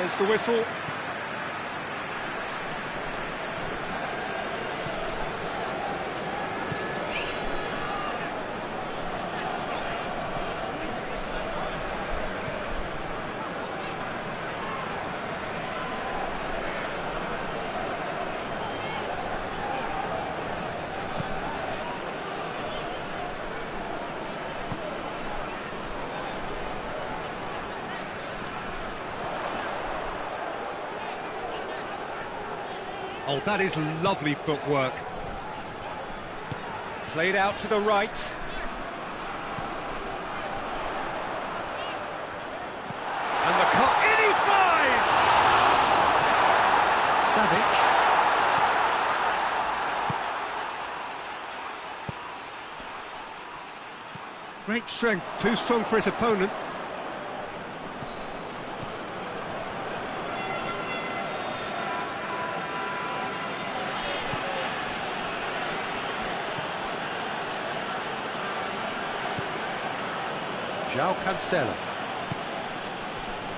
There's the whistle. Oh, that is lovely footwork. Played out to the right. And the cut, in he flies! Savic. Great strength, too strong for his opponent. Kcm6.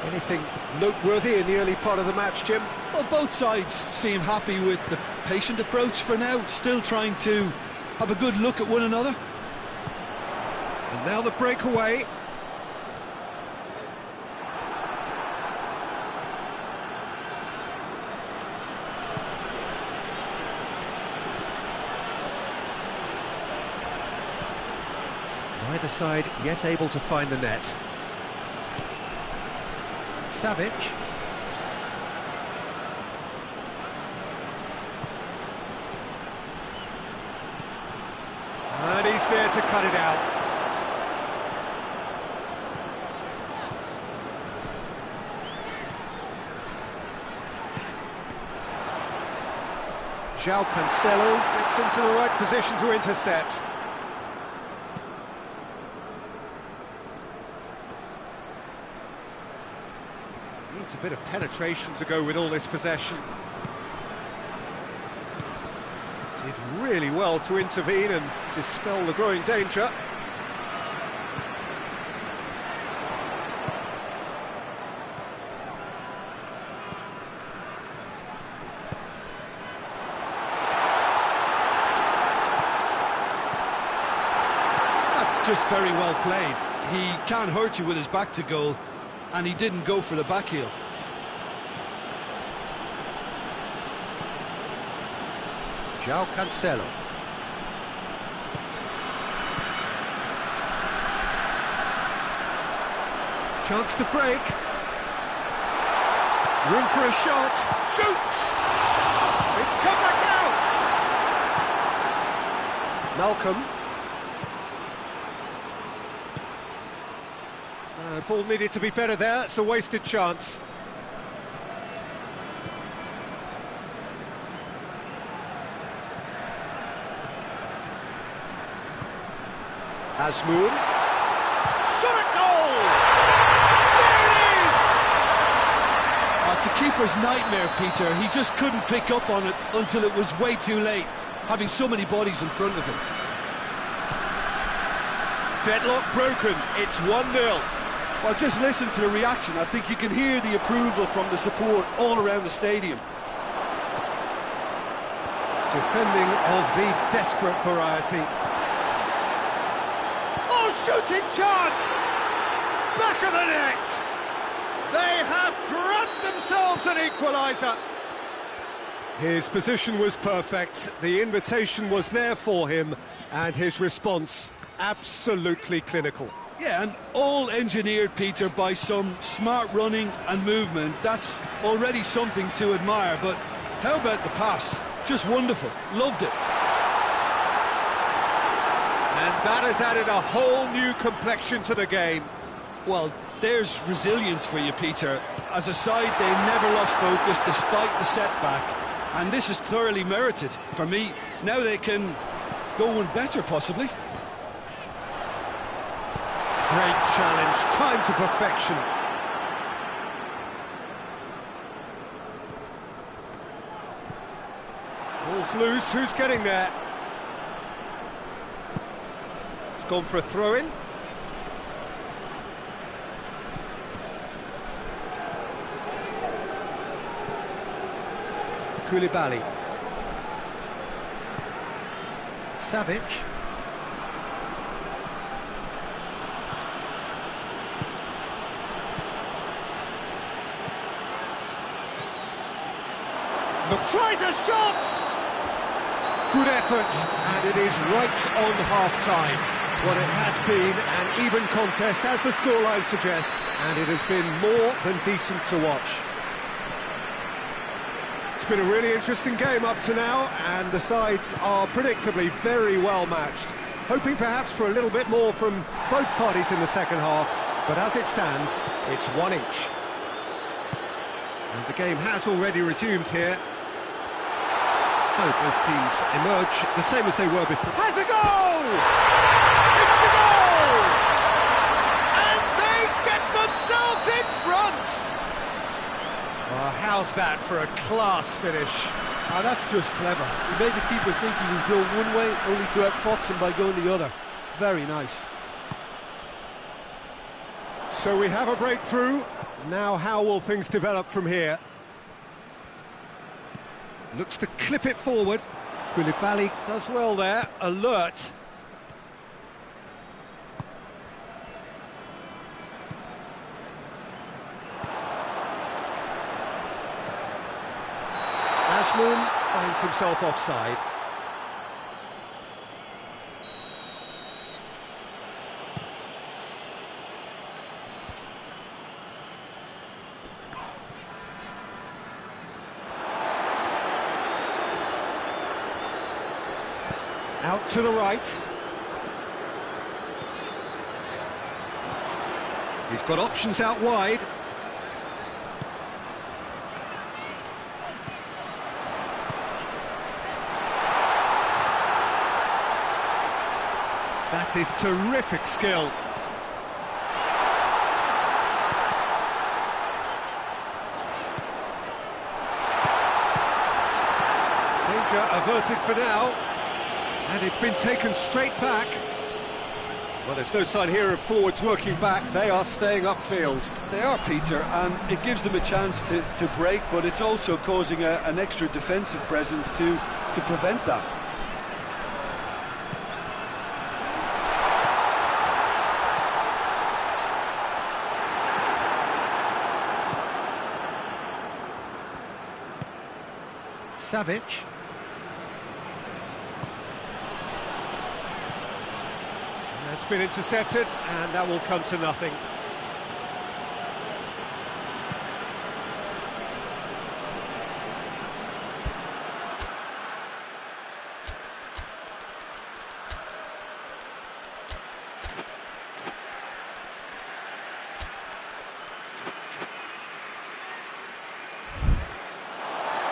Anything noteworthy in the early part of the match, Jim? Well, both sides seem happy with the patient approach for now, still trying to have a good look at one another. And now the breakaway. Neither side yet able to find the net. Savic. And he's there to cut it out. Kcm6 gets into the right position to intercept. Needs a bit of penetration to go with all this possession. Did really well to intervene and dispel the growing danger. That's just very well played. He can't hurt you with his back to goal, and he didn't go for the back heel. Kcm6. Chance to break. Room for a shot. Shoots! It's come back out! Malcolm. Ball needed to be better there, it's a wasted chance. Azmoun. Shot at goal! There it is! Oh, it's a keeper's nightmare, Peter. He just couldn't pick up on it until it was way too late, having so many bodies in front of him. Deadlock broken, it's 1-0. Well, just listen to the reaction. I think you can hear the approval from the support all around the stadium. Defending of the desperate variety. Oh, shooting chance! Back of the net! They have grabbed themselves an equaliser. His position was perfect, the invitation was there for him, and his response absolutely clinical. Yeah, and all engineered, Peter, by some smart running and movement. That's already something to admire, but how about the pass? Just wonderful. Loved it. And that has added a whole new complexion to the game. Well, there's resilience for you, Peter. As a side, they never lost focus despite the setback, and this is thoroughly merited. For me, now they can go one better, possibly. Great challenge, time to perfection. Ball's loose, who's getting there? It's gone for a throw-in. Koulibaly. Savic. Look, tries a shot! Good effort, and it is right on half-time. Well, it has been an even contest, as the scoreline suggests, and it has been more than decent to watch. It's been a really interesting game up to now, and the sides are predictably very well matched. Hoping perhaps for a little bit more from both parties in the second half, but as it stands, it's one each. And the game has already resumed here. So both teams emerge the same as they were before. Has a goal! It's a goal! And they get themselves in front! Oh, how's that for a class finish? Ah, that's just clever. He made the keeper think he was going one way, only to outfox him by going the other. Very nice. So we have a breakthrough. Now how will things develop from here? Looks to clip it forward. Koulibaly does well there, alert. Azmoun finds himself offside. Out to the right. He's got options out wide. That is terrific skill. Danger averted for now. And it's been taken straight back. Well, there's no sign here of forwards working back. They are staying upfield. They are, Peter, and it gives them a chance to break, but it's also causing an extra defensive presence to prevent that. Savic. It's been intercepted, and that will come to nothing.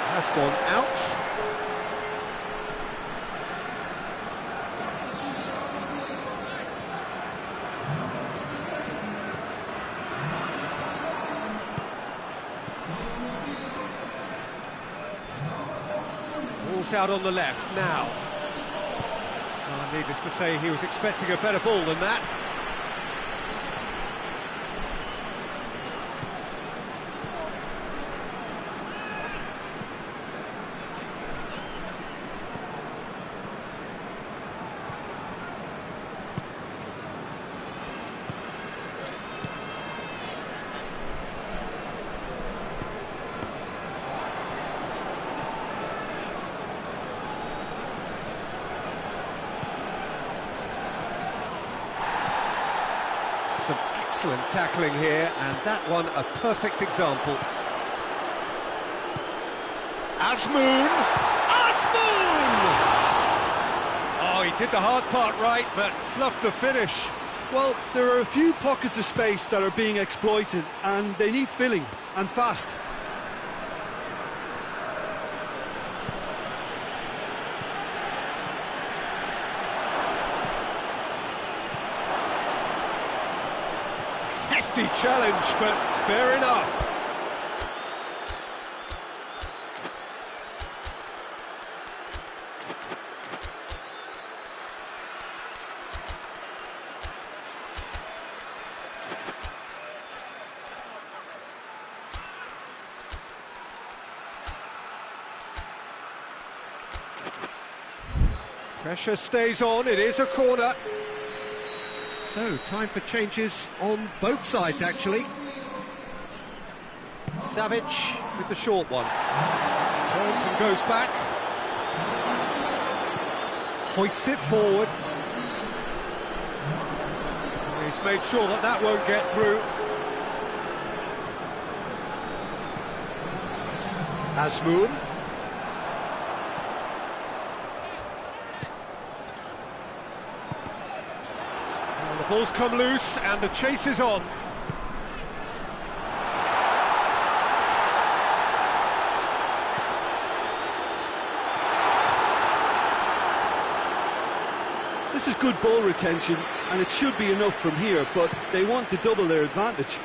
Has gone out. Ball's out on the left now. Oh, needless to say, he was expecting a better ball than that. Some excellent tackling here, and that one a perfect example. Azmoun! Azmoun! Oh, he did the hard part right, but fluffed the finish. Well, there are a few pockets of space that are being exploited, and they need filling, and fast. Hefty challenge, but fair enough. Pressure stays on, it is a corner. So, time for changes on both sides, actually. Savage with the short one. Turns and goes back. Hoists it forward. He's made sure that that won't get through. Azmoun. And the ball's come loose and the chase is on. This is good ball retention, and it should be enough from here, but they want to double their advantage.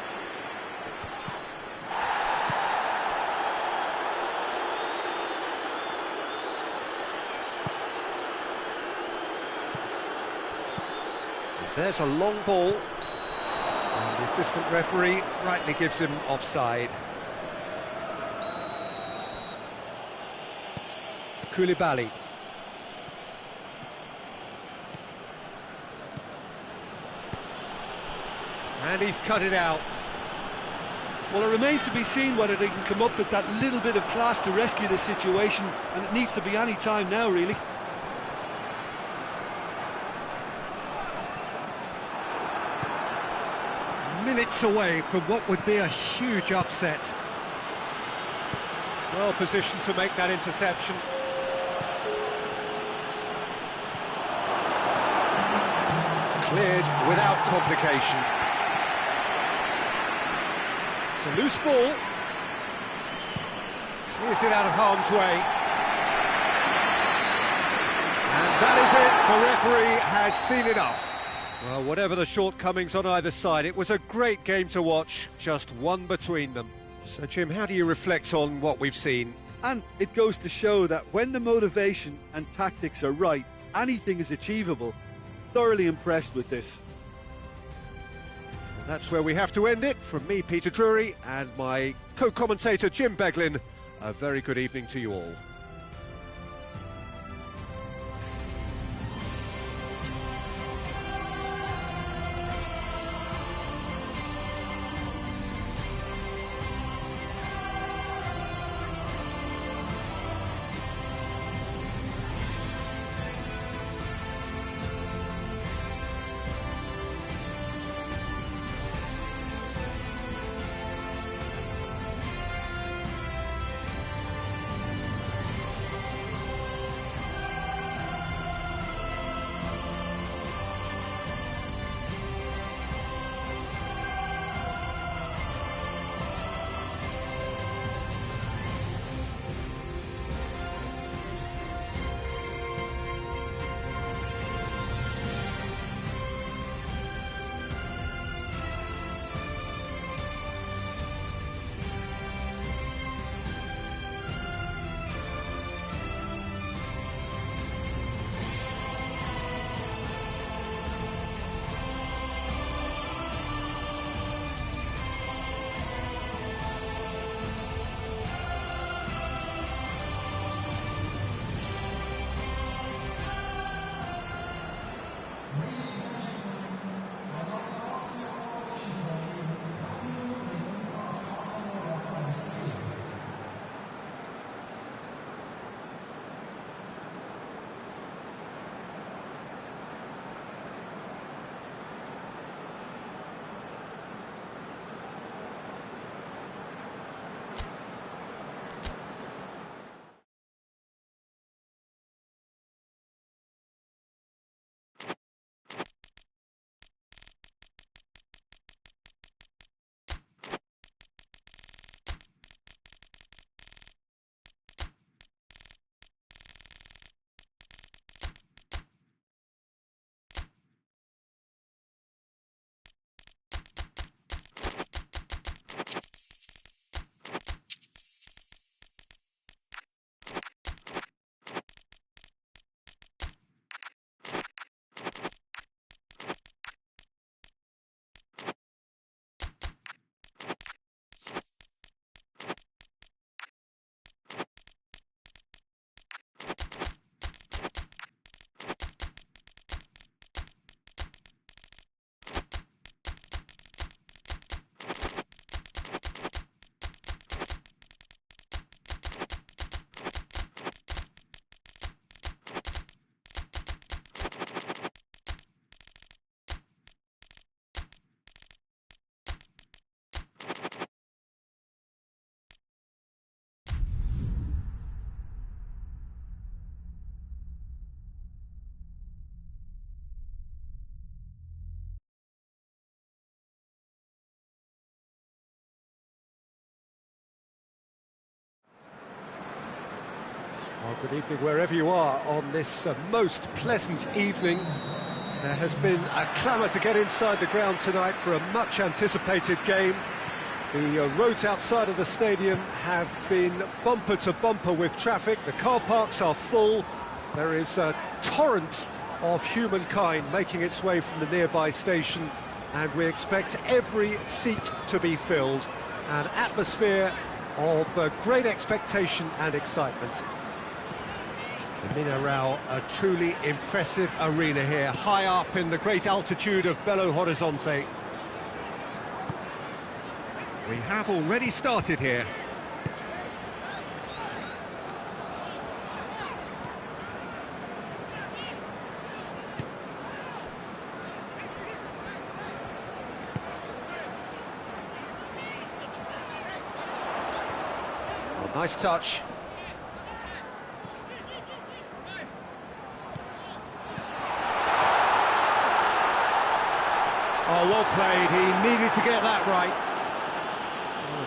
There's a long ball. And the assistant referee rightly gives him offside. Koulibaly. And he's cut it out. Well, it remains to be seen whether they can come up with that little bit of class to rescue the situation, and it needs to be any time now, really. Minutes away from what would be a huge upset. Well positioned to make that interception. Cleared without complication. It's a loose ball. Clears it out of harm's way. And that is it. The referee has seen enough. Well, whatever the shortcomings on either side, it was a great game to watch, just one between them. So, Jim, how do you reflect on what we've seen? And it goes to show that when the motivation and tactics are right, anything is achievable. Thoroughly impressed with this. And that's where we have to end it. From me, Peter Drury, and my co-commentator, Jim Beglin, a very good evening to you all. Well, good evening wherever you are on this most pleasant evening. There has been a clamour to get inside the ground tonight for a much anticipated game. The roads outside of the stadium have been bumper to bumper with traffic. The car parks are full. There is a torrent of humankind making its way from the nearby station, and we expect every seat to be filled. An atmosphere of great expectation and excitement. The Mineral, a truly impressive arena here, high up in the great altitude of Belo Horizonte. We have already started here. Oh, nice touch. Oh, well played. He needed to get that right.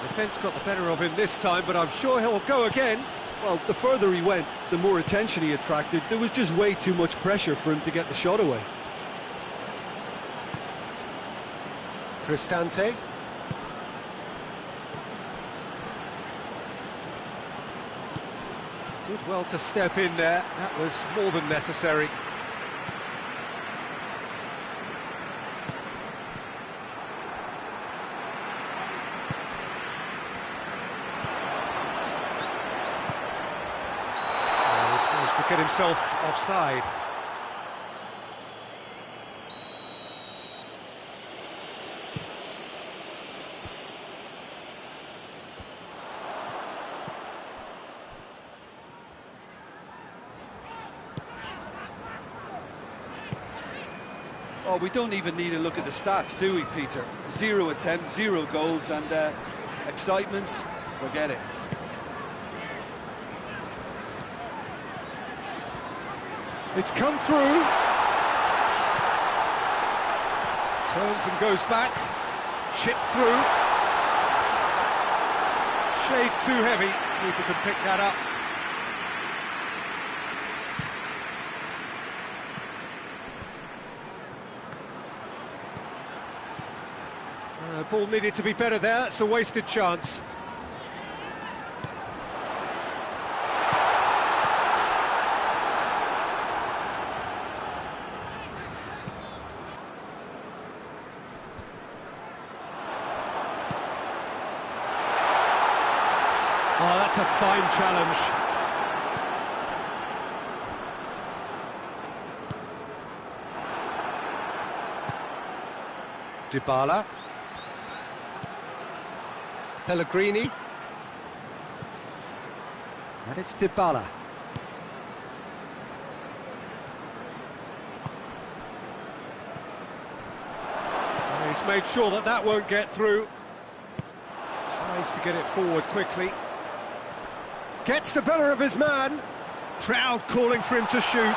The defence got the better of him this time, but I'm sure he'll go again. Well, the further he went, the more attention he attracted. There was just way too much pressure for him to get the shot away. Cristante. Did well to step in there. That was more than necessary. Get himself offside. Oh, we don't even need to look at the stats, do we, Peter? 0 attempts, 0 goals, and excitement, forget it. It's come through. Turns and goes back. Chip through. Shade too heavy. Keeper can pick that up. Ball needed to be better there. It's a wasted chance. Oh, that's a fine challenge. Dybala. Pellegrini. And it's Dybala. And he's made sure that that won't get through. Tries to get it forward quickly. Gets the better of his man. Crowd calling for him to shoot.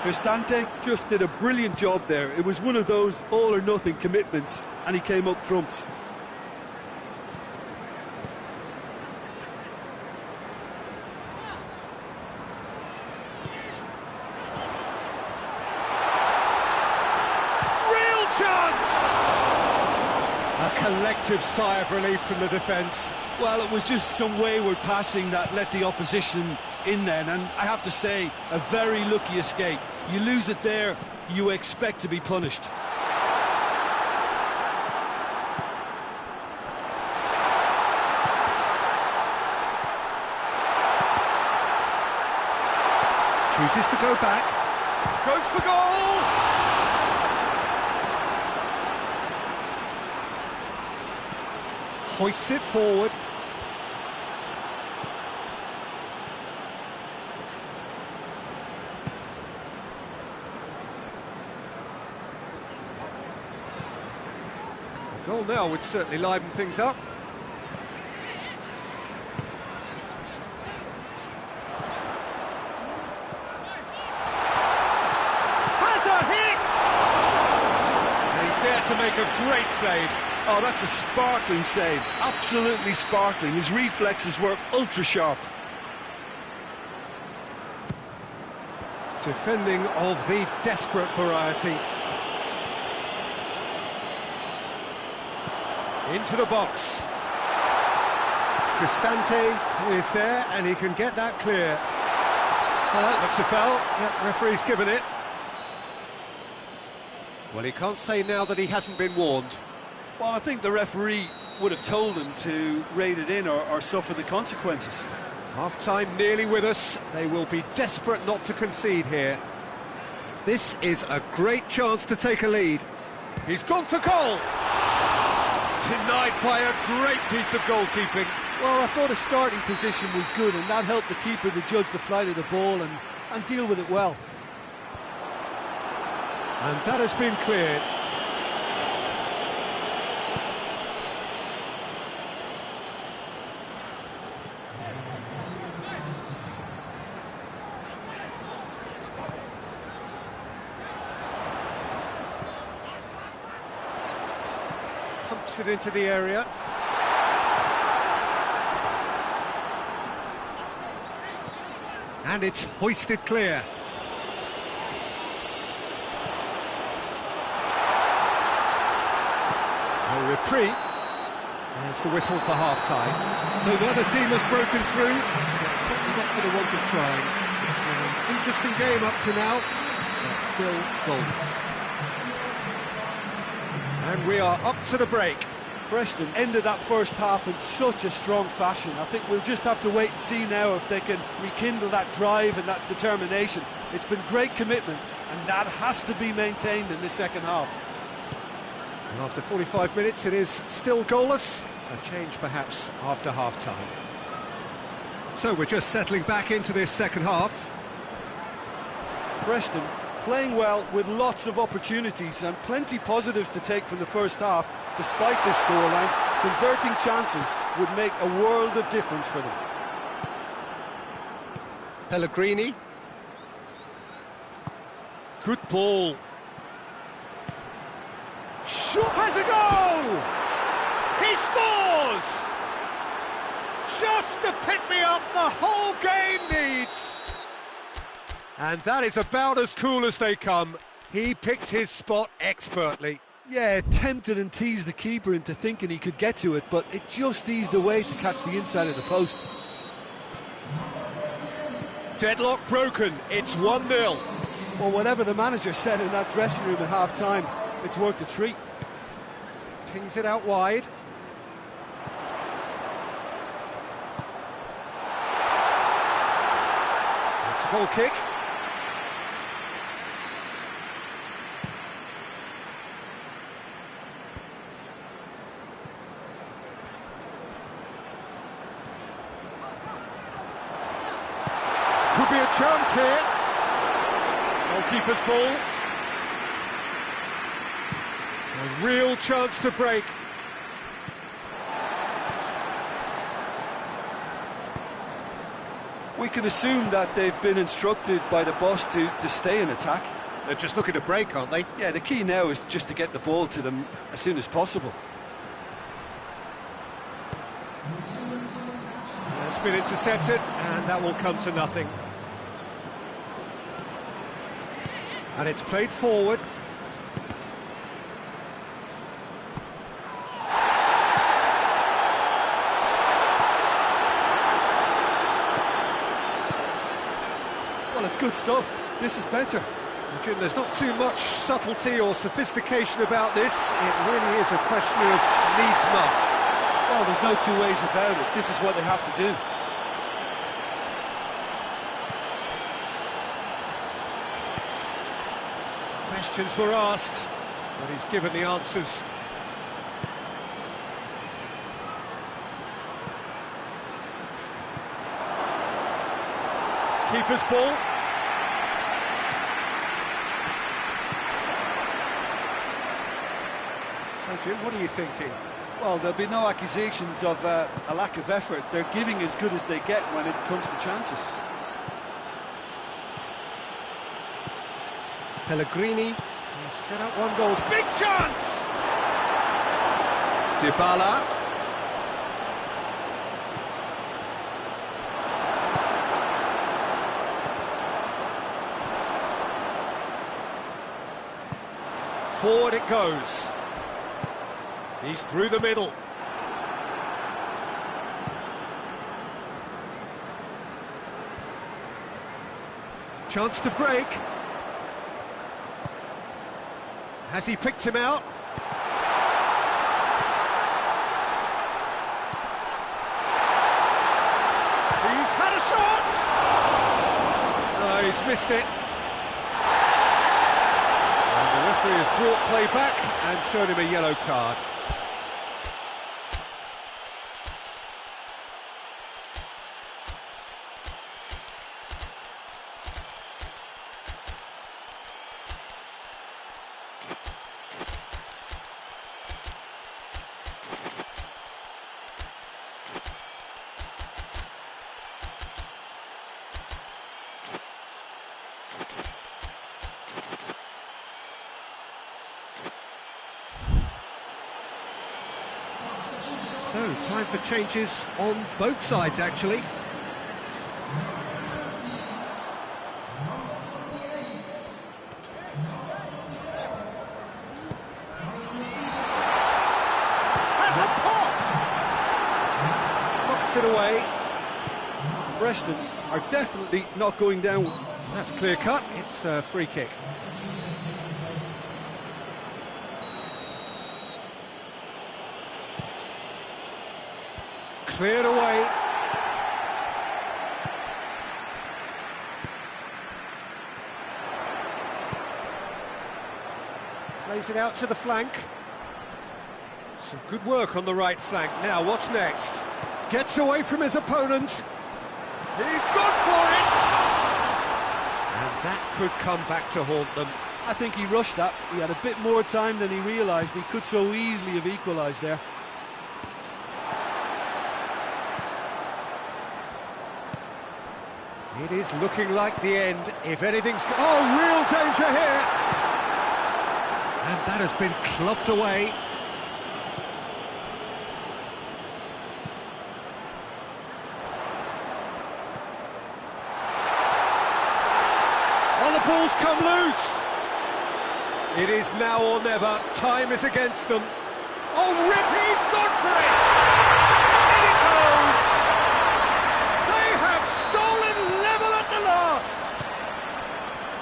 Cristante just did a brilliant job there. It was one of those all-or-nothing commitments, and he came up trumps. Real chance! A collective sigh of relief from the defence. Well, it was just some wayward passing that let the opposition in then, and I have to say, a very lucky escape. You lose it there, you expect to be punished. Chooses to go back. Goes for goal! Hoists it forward. A goal now would certainly liven things up. Has a hit! And he's there to make a great save. Oh, that's a sparkling save. Absolutely sparkling. His reflexes were ultra sharp. Defending of the desperate variety. Into the box. Cristante is there, and he can get that clear. Well, that looks a foul. Yep, referee's given it. Well, he can't say now that he hasn't been warned. Well, I think the referee would have told him to rate it in or suffer the consequences. Half-time nearly with us. They will be desperate not to concede here. This is a great chance to take a lead. He's gone for goal! Denied by a great piece of goalkeeping. Well, I thought his starting position was good, and that helped the keeper to judge the flight of the ball and deal with it well. And that has been cleared. Pumps it into the area. And it's hoisted clear. A reprieve. There's the whistle for half-time. So neither team has broken through, but certainly not going to want to try. It's an interesting game up to now, but still goals. And we are up to the break. Preston ended that first half in such a strong fashion. I think we'll just have to wait and see now if they can rekindle that drive and that determination. It's been great commitment, and that has to be maintained in the second half. And after 45 minutes, it is still goalless. A change, perhaps, after half-time. So we're just settling back into this second half. Preston playing well with lots of opportunities and plenty positives to take from the first half. Despite this scoreline, converting chances would make a world of difference for them. Pellegrini. Good ball. Shot has a goal! He scores! Just the pick-me-up the whole game needs. And that is about as cool as they come. He picked his spot expertly. Yeah, tempted and teased the keeper into thinking he could get to it, but it just eased away to catch the inside of the post. Deadlock broken, it's 1-0. Well, whatever the manager said in that dressing room at half-time, it's worked a treat. Pings it out wide. It's a goal kick. Could be a chance here. Goalkeeper's ball. A real chance to break. We can assume that they've been instructed by the boss to stay in attack. They're just looking to break, aren't they? Yeah, the key now is just to get the ball to them as soon as possible. It's been intercepted, and that will come to nothing. And it's played forward. Well, it's good stuff. This is better. Jim, there's not too much subtlety or sophistication about this. It really is a question of needs must. Well, there's no two ways about it. This is what they have to do. Questions were asked, but he's given the answers. Keeper's ball. So, Jim, what are you thinking? Well, there'll be no accusations of a lack of effort. They're giving as good as they get when it comes to chances. Pellegrini, he set up one goal. Big chance! Dybala. Forward it goes. He's through the middle. Chance to break. Has he picked him out? He's had a shot! Oh, he's missed it. And the referee has brought play back and shown him a yellow card. So, time for changes on both sides, actually. Has a pop! Knocks it away. Preston are definitely not going down. That's clear cut. It's a free kick. Cleared away. Plays it out to the flank. Some good work on the right flank. Now, what's next? Gets away from his opponent. He's gone for it! And that could come back to haunt them. I think he rushed that. He had a bit more time than he realised. He could so easily have equalised there. It is looking like the end. If anything's... Oh, real danger here! And that has been clubbed away. Oh, the ball's come loose! It is now or never. Time is against them. Oh, rip! He's gone for it! In it goes! They have stolen level at the last!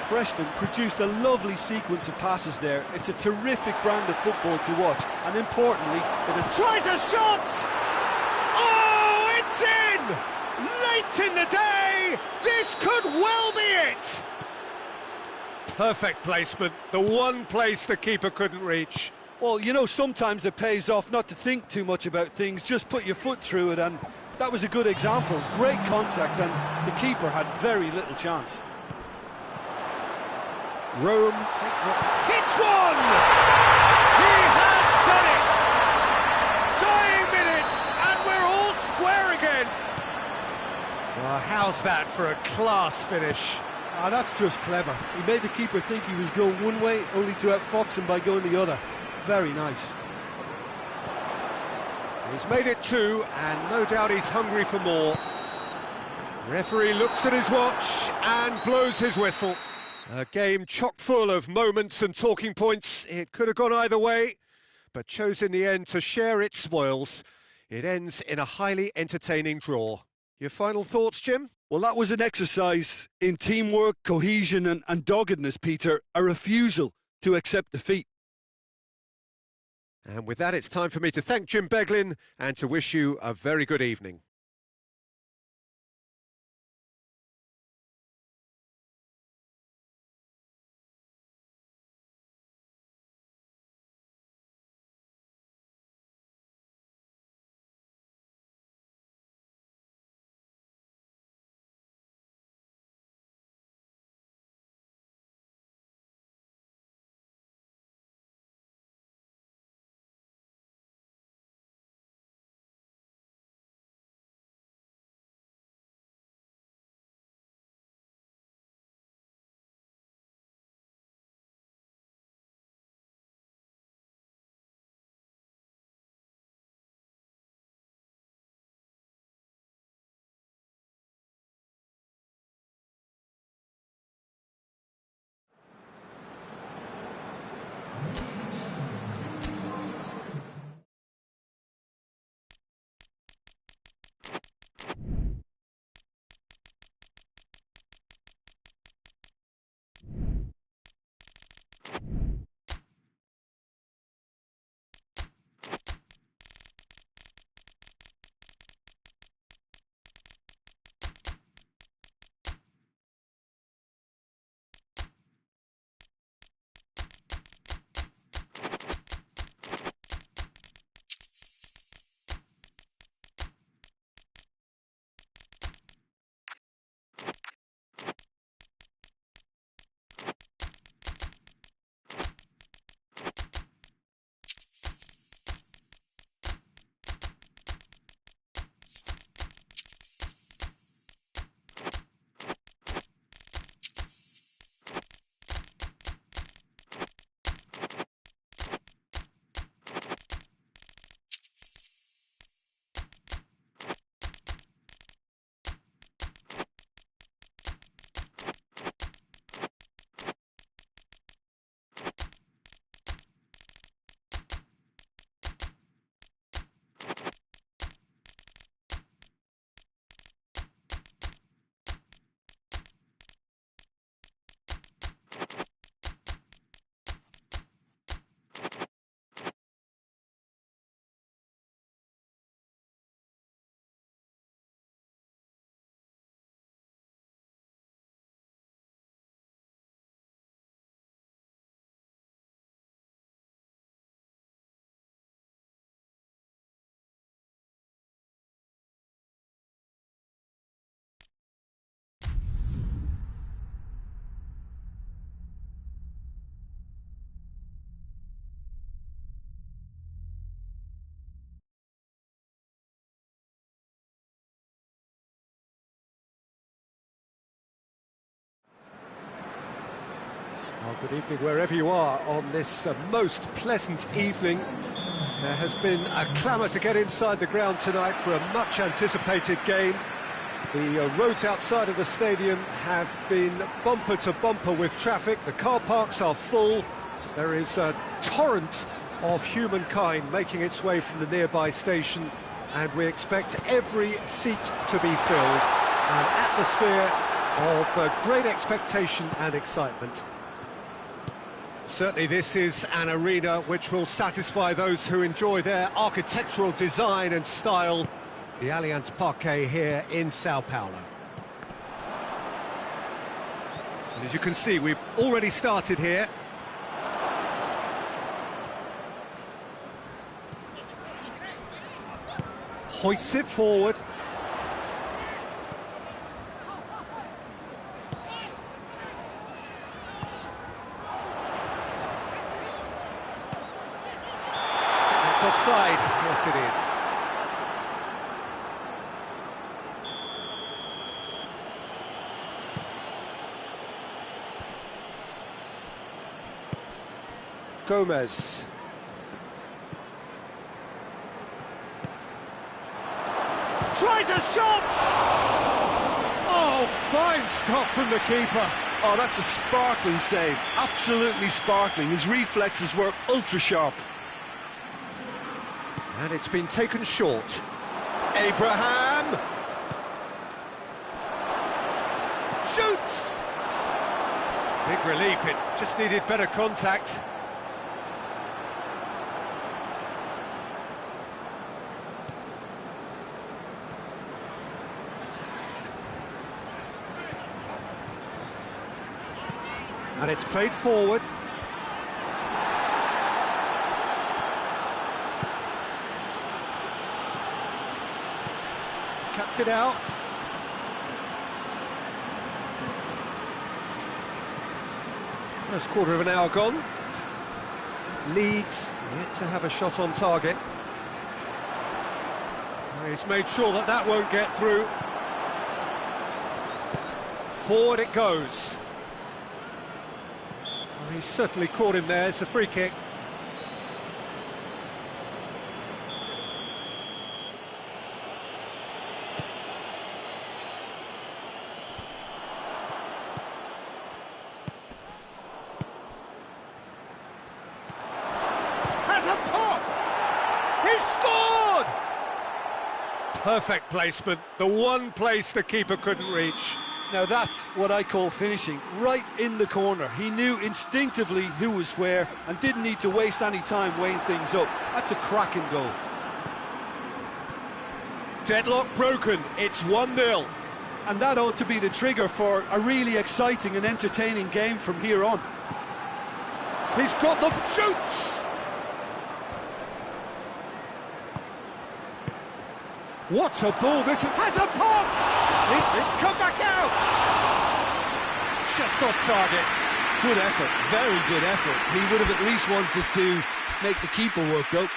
Preston produced a lovely sequence of passes there. It's a terrific brand of football to watch, and importantly, it has... Tries a shot! Oh, it's in! Late in the day! This could well be it! Perfect placement, the one place the keeper couldn't reach. Well, you know, sometimes it pays off not to think too much about things, just put your foot through it, and that was a good example. Great contact, and the keeper had very little chance. Rome hits one! He has done it! 9 minutes, and we're all square again. Well, how's that for a class finish? Ah, that's just clever. He made the keeper think he was going one way, only to outfox him by going the other. Very nice. He's made it 2, and no doubt he's hungry for more. Referee looks at his watch and blows his whistle. A game chock full of moments and talking points. It could have gone either way, but chose in the end to share its spoils. It ends in a highly entertaining draw. Your final thoughts, Jim? Well, that was an exercise in teamwork, cohesion and doggedness, Peter. A refusal to accept defeat. And with that, it's time for me to thank Jim Beglin and to wish you a very good evening. Good evening wherever you are on this most pleasant evening. There has been a clamour to get inside the ground tonight for a much-anticipated game. The roads outside of the stadium have been bumper to bumper with traffic. The car parks are full. There is a torrent of humankind making its way from the nearby station, and we expect every seat to be filled. An atmosphere of great expectation and excitement. Certainly this is an arena which will satisfy those who enjoy their architectural design and style. The Allianz Parque here in Sao Paulo. And as you can see, we've already started here. Hoists it forward. Offside, yes it is. Gomez. Tries a shot! Oh, fine stop from the keeper. Oh, that's a sparkling save, absolutely sparkling. His reflexes were ultra-sharp. And it's been taken short. Abraham! Shoots! Big relief, it just needed better contact. And it's played forward. Cuts it out. First quarter of an hour gone. Leeds yet to have a shot on target. He's made sure that that won't get through. Forward it goes. Well, he's certainly caught him there. It's a free kick. Perfect placement, the one place the keeper couldn't reach. Now that's what I call finishing, right in the corner. He knew instinctively who was where and didn't need to waste any time weighing things up. That's a cracking goal. Deadlock broken, it's 1-0. And that ought to be the trigger for a really exciting and entertaining game from here on. He's got the shoots! What a ball this has a pop! It's come back out! Just off target. Good effort, very good effort. He would have at least wanted to make the keeper work though.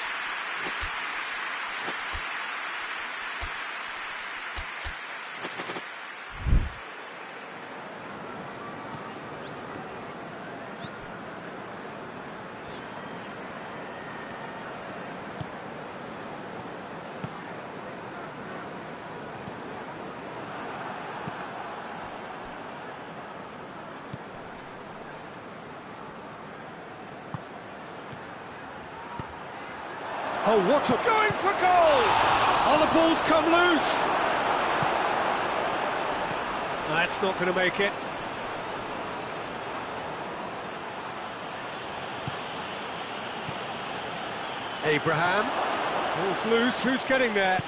Oh, what a... Going for goal! Oh, the ball's come loose! That's not going to make it. Abraham. Ball's loose, who's getting there?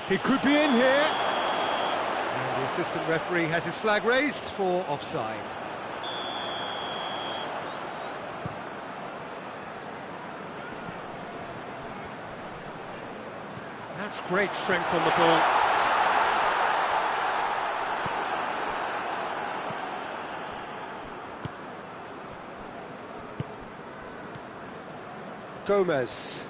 He could be in here. And the assistant referee has his flag raised for offside. That's great strength on the ball. Gomez.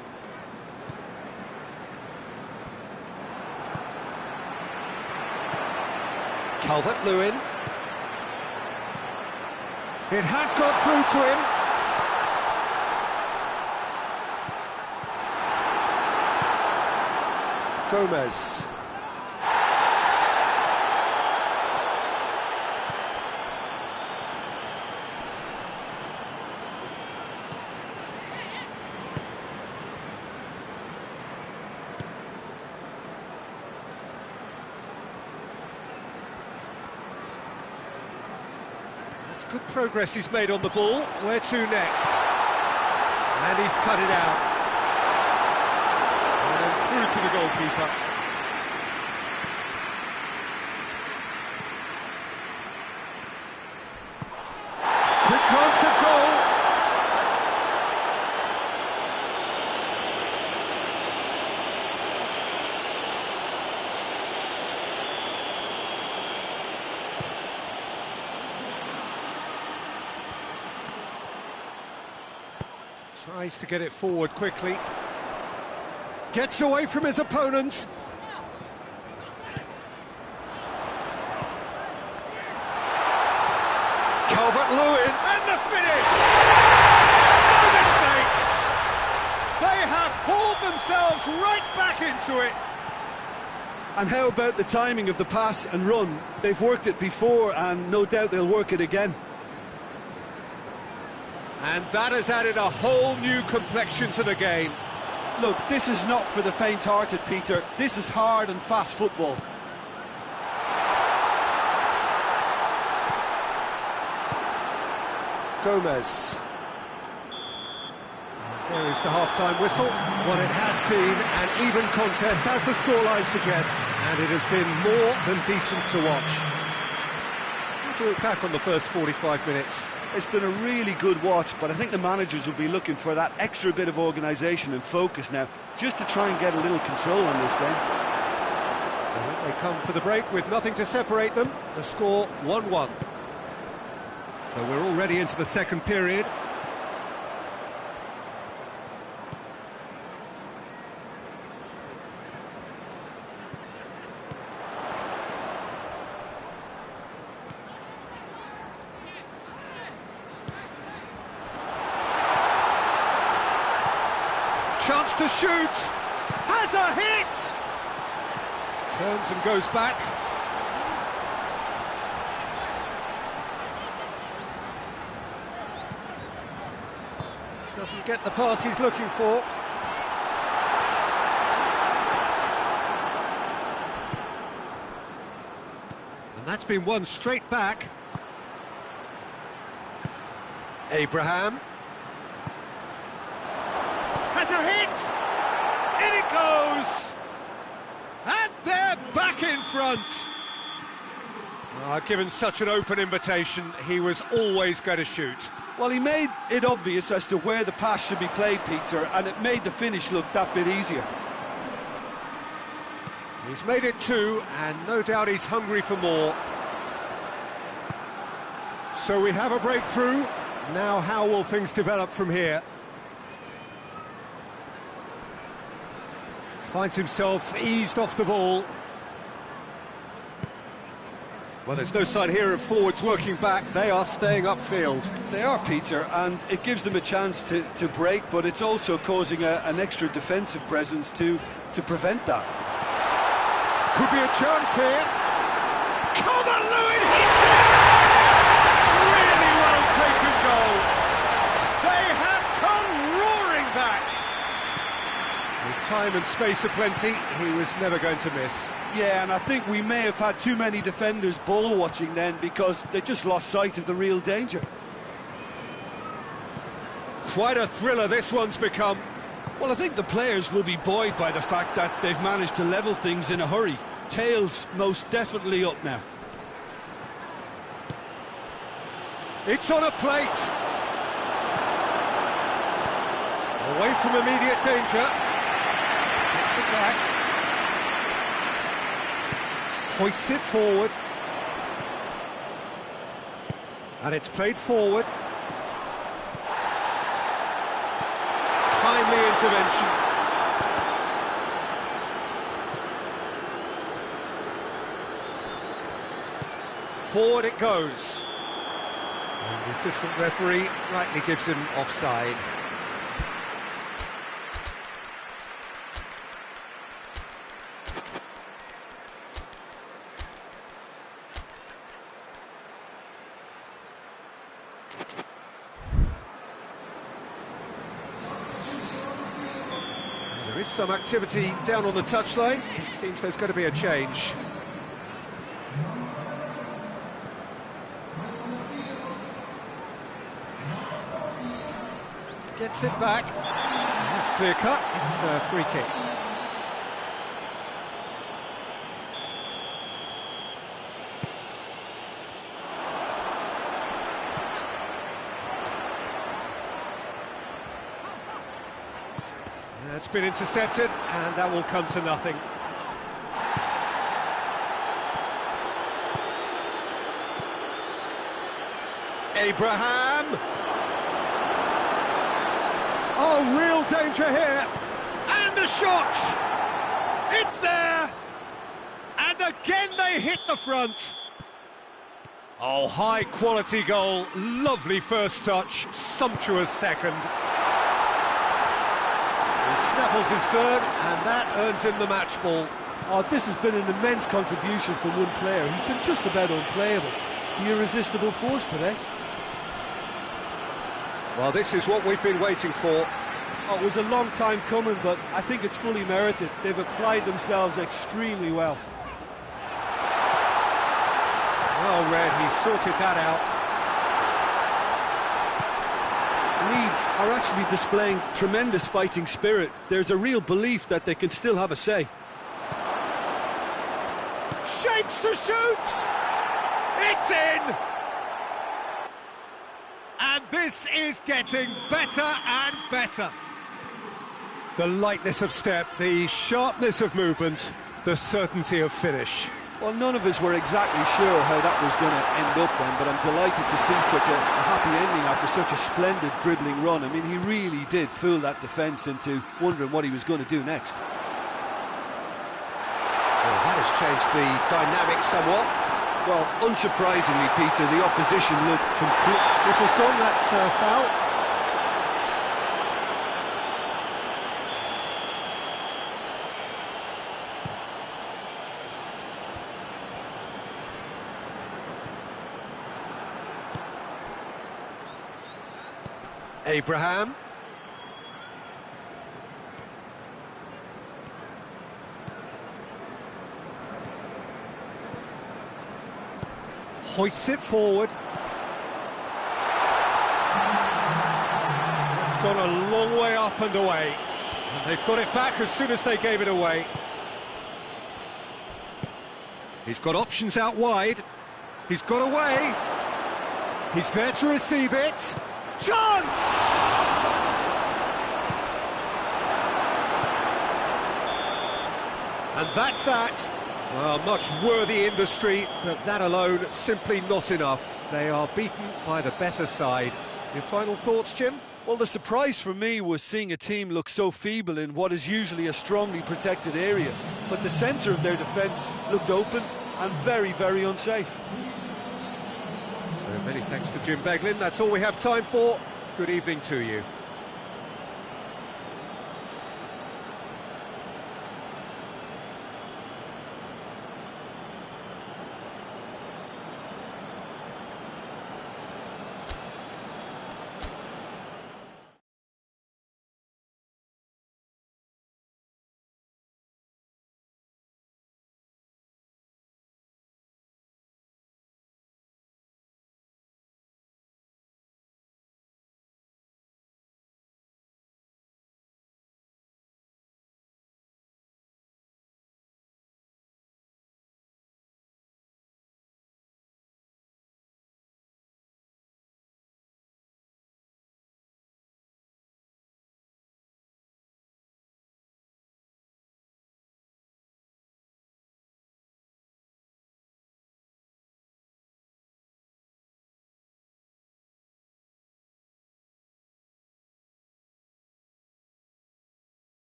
Calvert-Lewin. It has got through to him. Gomez. That's good progress he's made on the ball. Where to next? And he's cut it out. Through to the goalkeeper. Quick glance at goal. Tries to get it forward quickly. Gets away from his opponent. Calvert-Lewin, and the finish! No mistake! They have hauled themselves right back into it. And how about the timing of the pass and run? They've worked it before, and no doubt they'll work it again. And that has added a whole new complexion to the game. Look, this is not for the faint-hearted, Peter. This is hard and fast football. Gomez. There is the half-time whistle. What it has been an even contest, as the scoreline suggests, and it has been more than decent to watch. How do you look back on the first 45 minutes? It's been a really good watch, but I think the managers will be looking for that extra bit of organisation and focus now, just to try and get a little control on this game. So they come for the break with nothing to separate them. The score 1-1. So we're already into the second period. Chance to shoot, has a hit! Turns and goes back. Doesn't get the pass he's looking for. And that's been won straight back. Abraham. Has a hit! In it goes! And they're back in front! Given such an open invitation, he was always going to shoot. Well, he made it obvious as to where the pass should be played, Peter, and it made the finish look that bit easier. He's made it two, and no doubt he's hungry for more. So we have a breakthrough. Now how will things develop from here? Finds himself eased off the ball. Well, there's no sign here of forwards working back. They are staying upfield. They are, Peter, and it gives them a chance to break, but it's also causing an extra defensive presence to prevent that. Could be a chance here. Calvert-Lewin hits it! Really well taken goal. They have come roaring back. With time and space aplenty, he was never going to miss. Yeah, and I think we may have had too many defenders ball watching then, because they just lost sight of the real danger. Quite a thriller this one's become. Well, I think the players will be buoyed by the fact that they've managed to level things in a hurry. Tails most definitely up now. It's on a plate. Away from immediate danger. Gets it back. Hoists it forward. And it's played forward. Timely intervention. Forward it goes. And the assistant referee rightly gives him offside. There is some activity down on the touchline. It seems there's going to be a change. Gets it back. That's clear cut. It's a free kick. It's been intercepted, and that will come to nothing. Abraham! Oh, real danger here! And a shot! It's there! And again they hit the front! Oh, high-quality goal, lovely first touch, sumptuous second. He snaffles his third, and that earns him the match ball. Oh, this has been an immense contribution from one player. He's been just about unplayable. The irresistible force today. Well, this is what we've been waiting for. Oh, it was a long time coming, but I think it's fully merited. They've applied themselves extremely well. Well read, he sorted that out. Leeds are actually displaying tremendous fighting spirit. There's a real belief that they can still have a say. Shapes to shoot! It's in! And this is getting better and better. The lightness of step, the sharpness of movement, the certainty of finish. Well, none of us were exactly sure how that was going to end up then, but I'm delighted to see such a happy ending after such a splendid dribbling run. I mean, he really did fool that defence into wondering what he was going to do next. Well, that has changed the dynamic somewhat. Well, unsurprisingly, Peter, the opposition looked complete. This has gone, that's foul. Abraham. Hoists it forward. It's gone a long way up and away. And they've got it back as soon as they gave it away. He's got options out wide. He's got away. He's there to receive it. Chance! And that's that. Well, much worthy industry, but that alone simply not enough. They are beaten by the better side. Your final thoughts, Jim? Well, the surprise for me was seeing a team look so feeble in what is usually a strongly protected area. But the centre of their defence looked open and very, very unsafe. So many thanks to Jim Beglin. That's all we have time for. Good evening to you.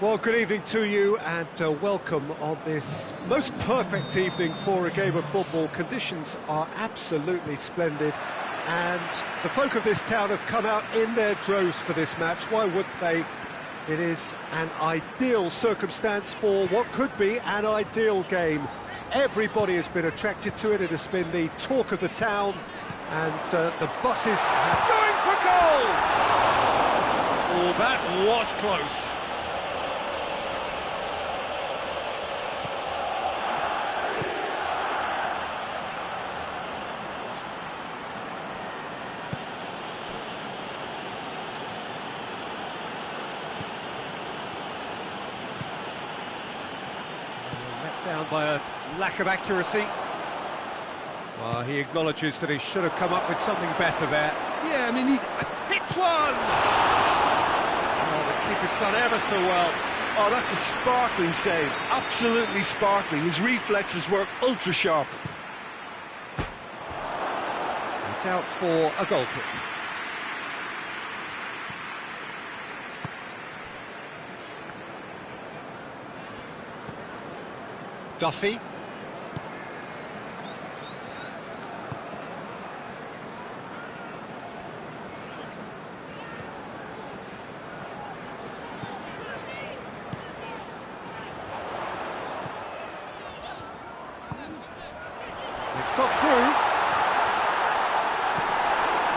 Well, good evening to you and welcome on this most perfect evening for a game of football. Conditions are absolutely splendid and the folk of this town have come out in their droves for this match. Why wouldn't they? It is an ideal circumstance for what could be an ideal game. Everybody has been attracted to it. It has been the talk of the town and the buses are going for goal! Oh, that was close. Let down by a lack of accuracy. Well, he acknowledges that he should have come up with something better there. Yeah, I mean, he Hits one! Oh, the keeper's done ever so well. Oh, that's a sparkling save. Absolutely sparkling. His reflexes were ultra sharp. It's out for a goal kick. Duffy. It's got through.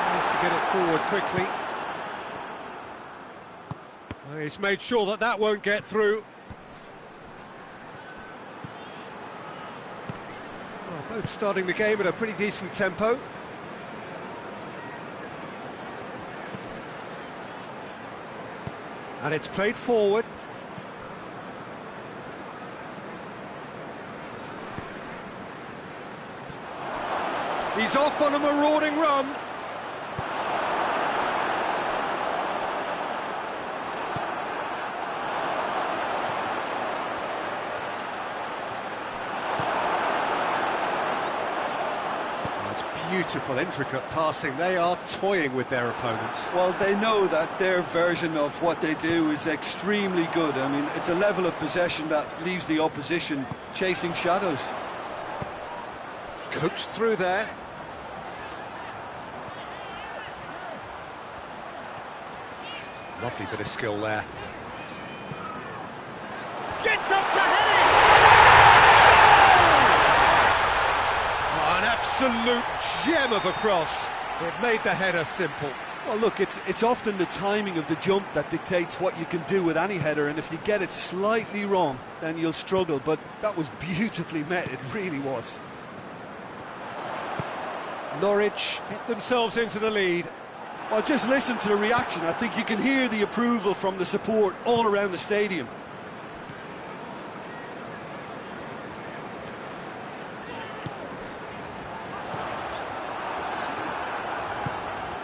Tries to get it forward quickly. Well, he's made sure that that won't get through. Well, both starting the game at a pretty decent tempo. And it's played forward. He's off on a marauding run. That's beautiful, intricate passing. They are toying with their opponents. Well, they know that their version of what they do is extremely good. I mean, it's a level of possession that leaves the opposition chasing shadows. Coached through there. Lovely bit of skill there. Gets up to head it! Oh, an absolute gem of a cross. It made the header simple. Well, look, it's often the timing of the jump that dictates what you can do with any header, and if you get it slightly wrong, then you'll struggle. But that was beautifully met, it really was. Norwich get themselves into the lead. Well, just listen to the reaction. I think you can hear the approval from the support all around the stadium.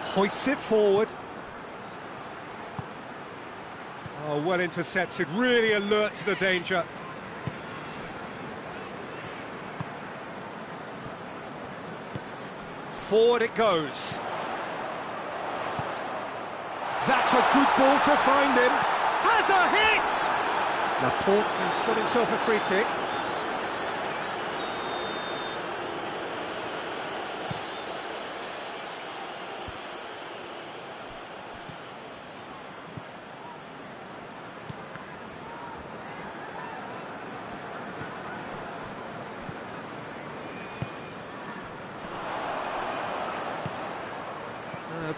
Hoists it forward. Oh, well intercepted, really alert to the danger. Forward it goes. That's a good ball to find him. Has a hit! Laporte has got himself a free kick.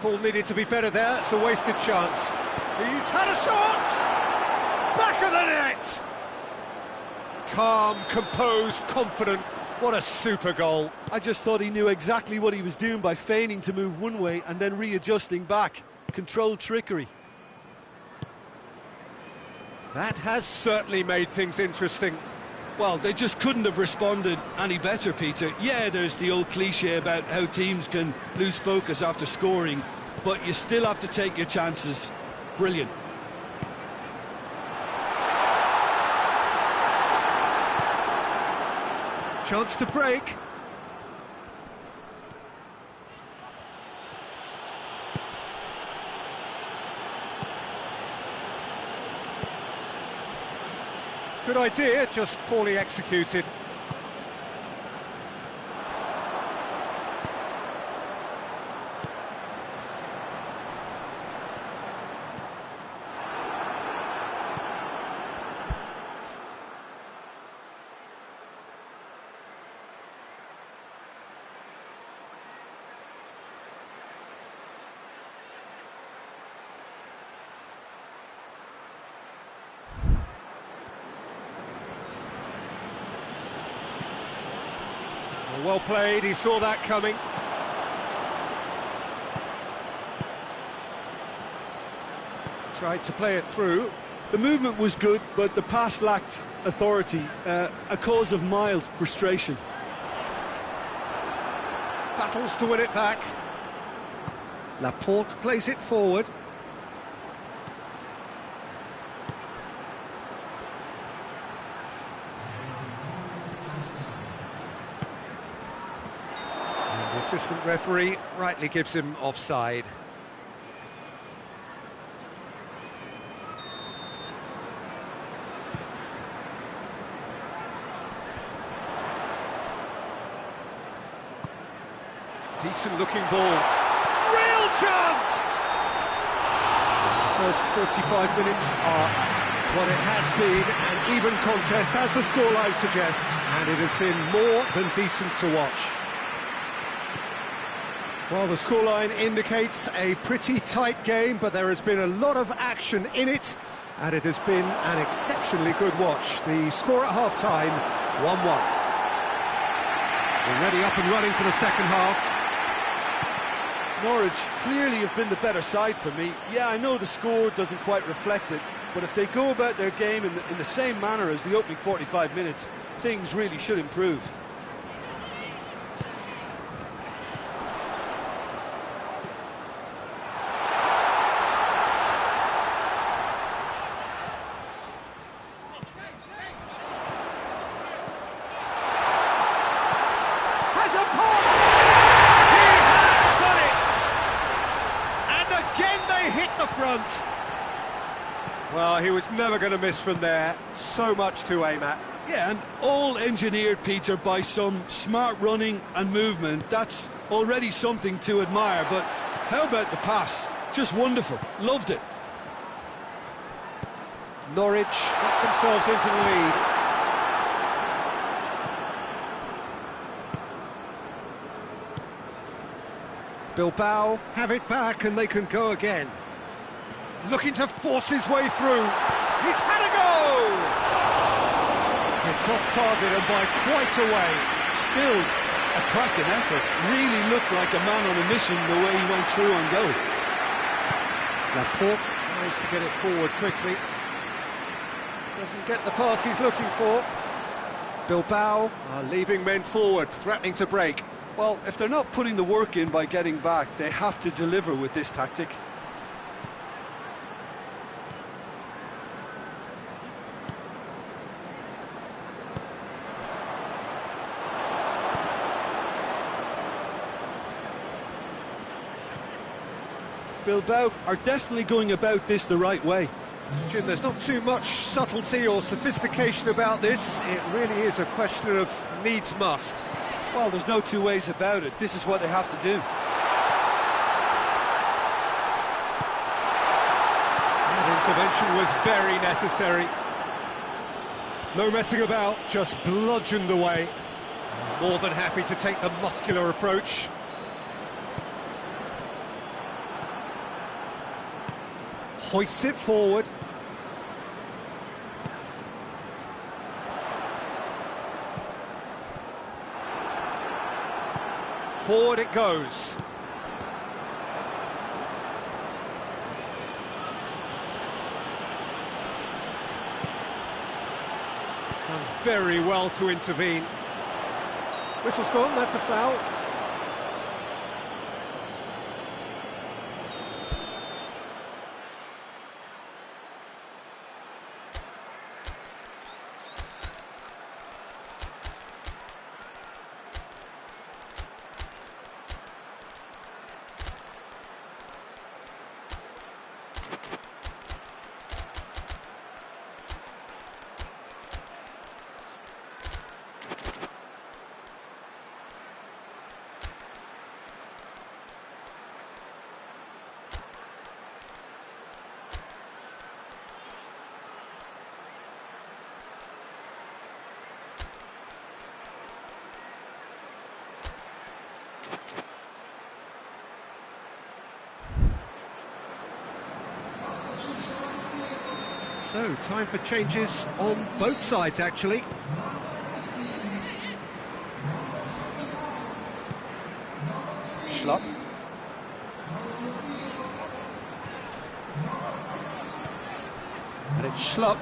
Ball needed to be better there, it's a wasted chance. He's had a shot! Back of the net! Calm, composed, confident, what a super goal. I just thought he knew exactly what he was doing by feigning to move one way and then readjusting back. Controlled trickery. That has certainly made things interesting. Well, they just couldn't have responded any better, Peter. Yeah, there's the old cliche about how teams can lose focus after scoring, but you still have to take your chances. Brilliant. Chance to break. Good idea, just poorly executed. Well played, he saw that coming. Tried to play it through. The movement was good, but the pass lacked authority, a cause of mild frustration. Battles to win it back. Laporte plays it forward. The assistant referee rightly gives him offside. Decent looking ball. Real chance! The first 45 minutes are what it has been, an even contest as the scoreline suggests, and it has been more than decent to watch. Well, the scoreline indicates a pretty tight game, but there has been a lot of action in it, and it has been an exceptionally good watch. The score at half-time, 1-1. Already up and running for the second half. Norwich clearly have been the better side for me. Yeah, I know the score doesn't quite reflect it, but if they go about their game in the same manner as the opening 45 minutes, things really should improve. Well, he was never going to miss from there. So much to aim at. Yeah, and all engineered, Peter, by some smart running and movement. That's already something to admire, but how about the pass? Just wonderful. Loved it. Norwich got themselves into the lead. Bilbao have it back and they can go again. Looking to force his way through. He's had a go! It's off target and by quite a way. Still a cracking effort. Really looked like a man on a mission the way he went through on goal. Laporte tries to get it forward quickly. Doesn't get the pass he's looking for. Bilbao are leaving men forward, threatening to break. Well, if they're not putting the work in by getting back, they have to deliver with this tactic. Bilbao are definitely going about this the right way. Jim, there's not too much subtlety or sophistication about this. It really is a question of needs must. Well, there's no two ways about it. This is what they have to do. That intervention was very necessary. No messing about, just bludgeoned away. More than happy to take the muscular approach. Hoists it forward. Forward it goes. Done very well to intervene. Whistle's gone, that's a foul. So, time for changes on both sides, actually. Schlupp. And it's Schlupp.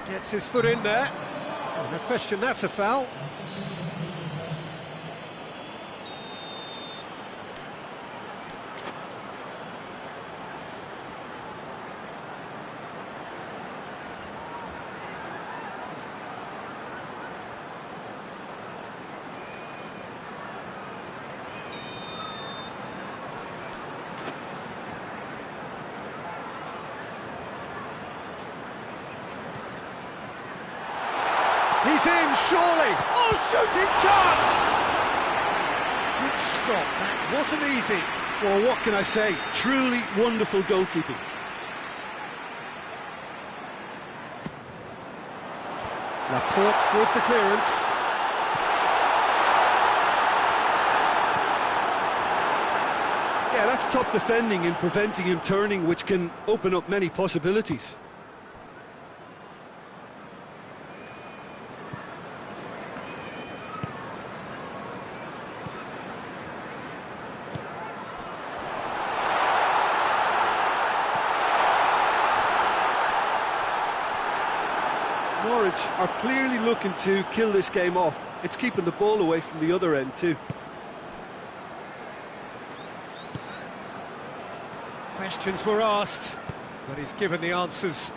Gets his foot in there. Oh, no question, that's a foul. He's in, surely! Oh, shooting chance! Good stop, that wasn't easy. Well, what can I say? Truly wonderful goalkeeping. Laporte with the clearance. Yeah, that's top defending and preventing him turning, which can open up many possibilities. Norwich are clearly looking to kill this game off. It's keeping the ball away from the other end too. Questions were asked, but he's given the answers.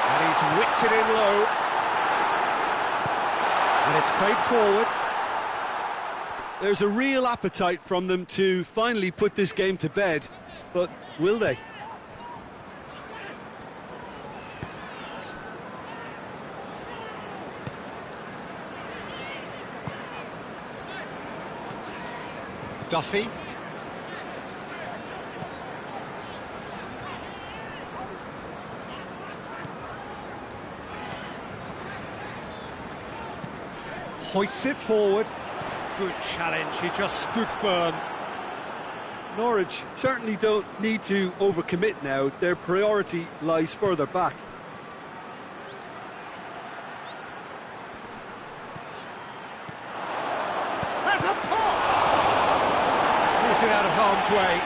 And he's whipped it in low. And it's played forward. There's a real appetite from them to finally put this game to bed, but will they? Duffy. Hoists it forward. Good challenge, he just stood firm. Norwich certainly don't need to overcommit now. Their priority lies further back. That's a pop! Clears it out of harm's way.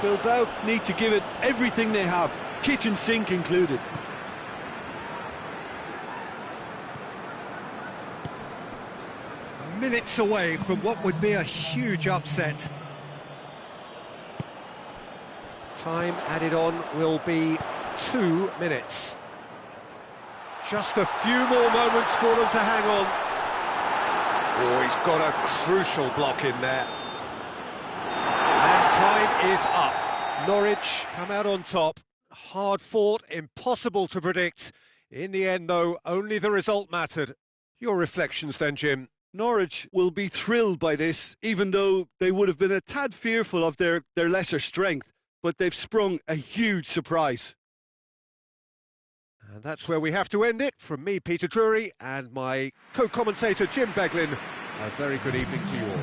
Bilbao need to give it everything they have, kitchen sink included. Minutes away from what would be a huge upset. Time added on will be 2 minutes. Just a few more moments for them to hang on. Oh, he's got a crucial block in there. And time is up. Norwich come out on top. Hard fought, impossible to predict. In the end, though, only the result mattered. Your reflections then, Jim? Norwich will be thrilled by this, even though they would have been a tad fearful of their lesser strength, but they've sprung a huge surprise. And that's where we have to end it. From me, Peter Drury, and my co-commentator, Jim Beglin, a very good evening to you all.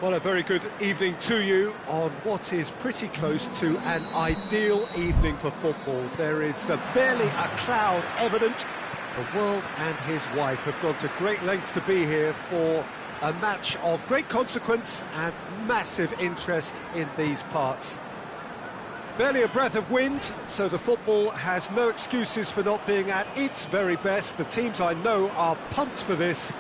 Well, a very good evening to you on what is pretty close to an ideal evening for football. There is barely a cloud evident. The world and his wife have gone to great lengths to be here for a match of great consequence and massive interest in these parts. Barely a breath of wind, so the football has no excuses for not being at its very best. The teams I know are pumped for this.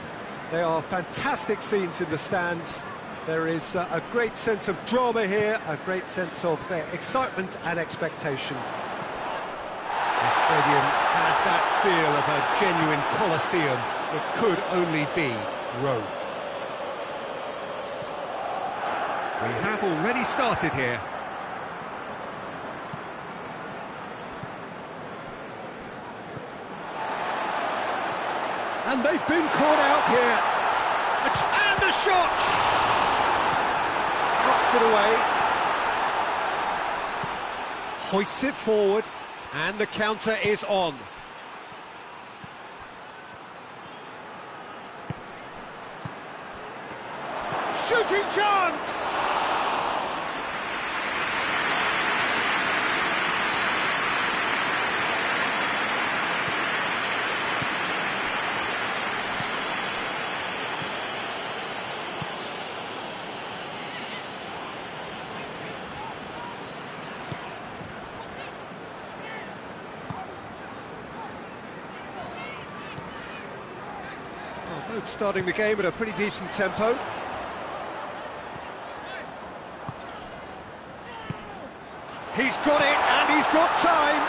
They are fantastic scenes in the stands. There is a great sense of drama here, a great sense of excitement and expectation. The stadium has that feel of a genuine Colosseum. It could only be Rome. We have already started here. And they've been caught out here. And the shot! Knocks it away. Hoists it forward. And the counter is on. Shooting chance! Both starting the game at a pretty decent tempo. He's got it, and he's got time.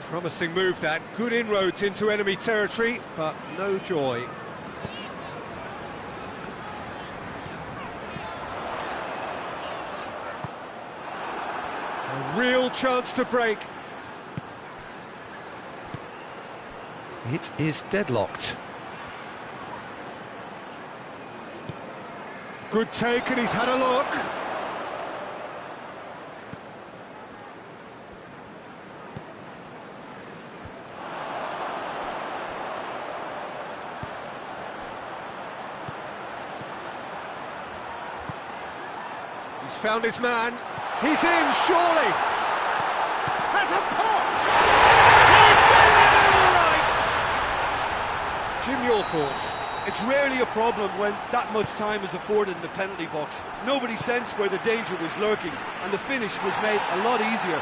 Promising move that, good inroads into enemy territory, but no joy. A real chance to break. It is deadlocked. Good take, and he's had a look. He's found his man. He's in, surely. Has a pop. He's got it all right. Jim, your thoughts? It's rarely a problem when that much time is afforded in the penalty box. Nobody sensed where the danger was lurking, and the finish was made a lot easier.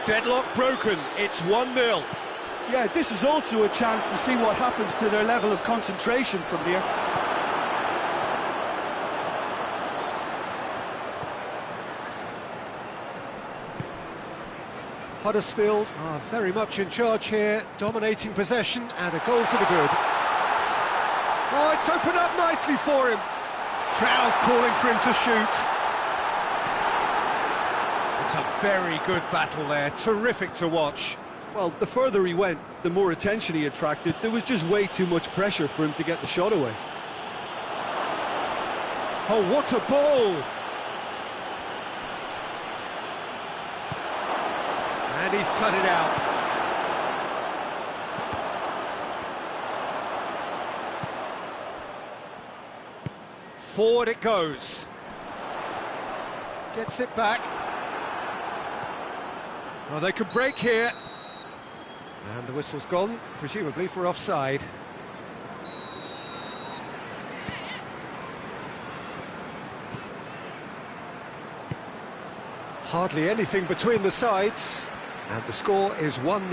Deadlock broken. It's 1-0. Yeah, this is also a chance to see what happens to their level of concentration from here. Huddersfield are very much in charge here, dominating possession and a goal to the good. Oh, it's opened up nicely for him. Trout calling for him to shoot. It's a very good battle there, terrific to watch. Well, the further he went, the more attention he attracted. There was just way too much pressure for him to get the shot away. Oh, what a ball! And he's cut it out. Forward it goes. Gets it back. Oh, they could break here. And the whistle's gone, presumably for offside. Hardly anything between the sides. And the score is 1-0.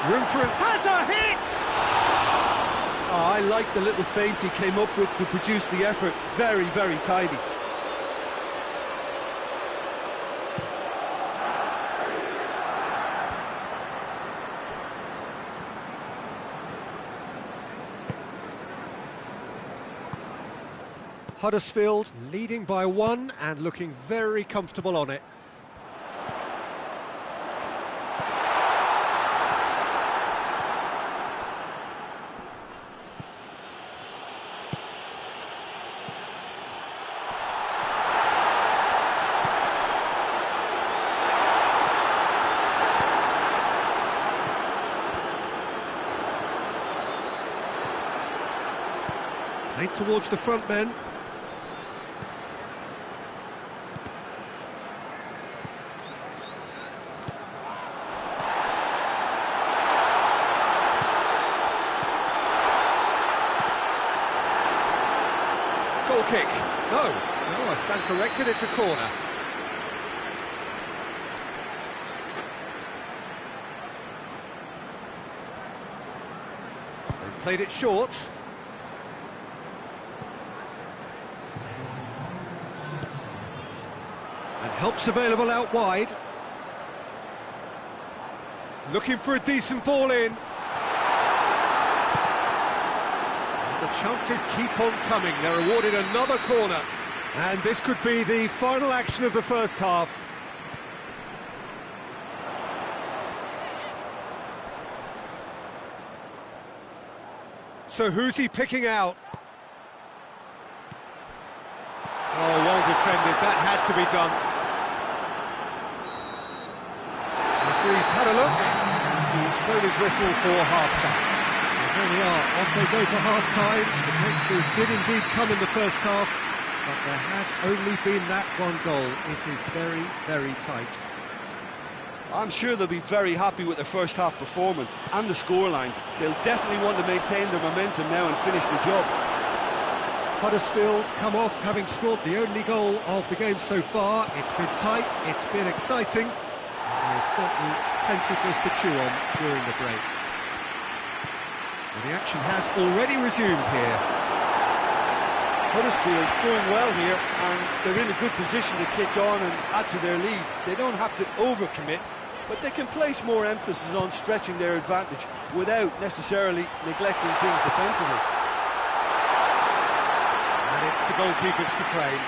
Room for it. Has a hit! Oh, I like the little feint he came up with to produce the effort. Very, very tidy. Huddersfield leading by 1 and looking very comfortable on it. Out towards the front men. Goal kick. No, I stand corrected, it's a corner. They've played it short. And help's available out wide. Looking for a decent ball in. The chances keep on coming. They're awarded another corner. And this could be the final action of the first half. So who's he picking out? Oh, well defended. That had to be done. Referee's had a look. He's blown his whistle for half-time. There we are, off they go for half-time. The breakthrough did indeed come in the first half, but there has only been that one goal. It is very, very tight. I'm sure they'll be very happy with their first half performance and the scoreline. They'll definitely want to maintain their momentum now and finish the job. Huddersfield come off having scored the only goal of the game so far. It's been tight, it's been exciting, and there's certainly plenty for us to chew on during the break. And the action has already resumed here. Huddersfield going well here, and they're in a good position to kick on and add to their lead. They don't have to overcommit, but they can place more emphasis on stretching their advantage without necessarily neglecting things defensively. And it's the goalkeepers to claim.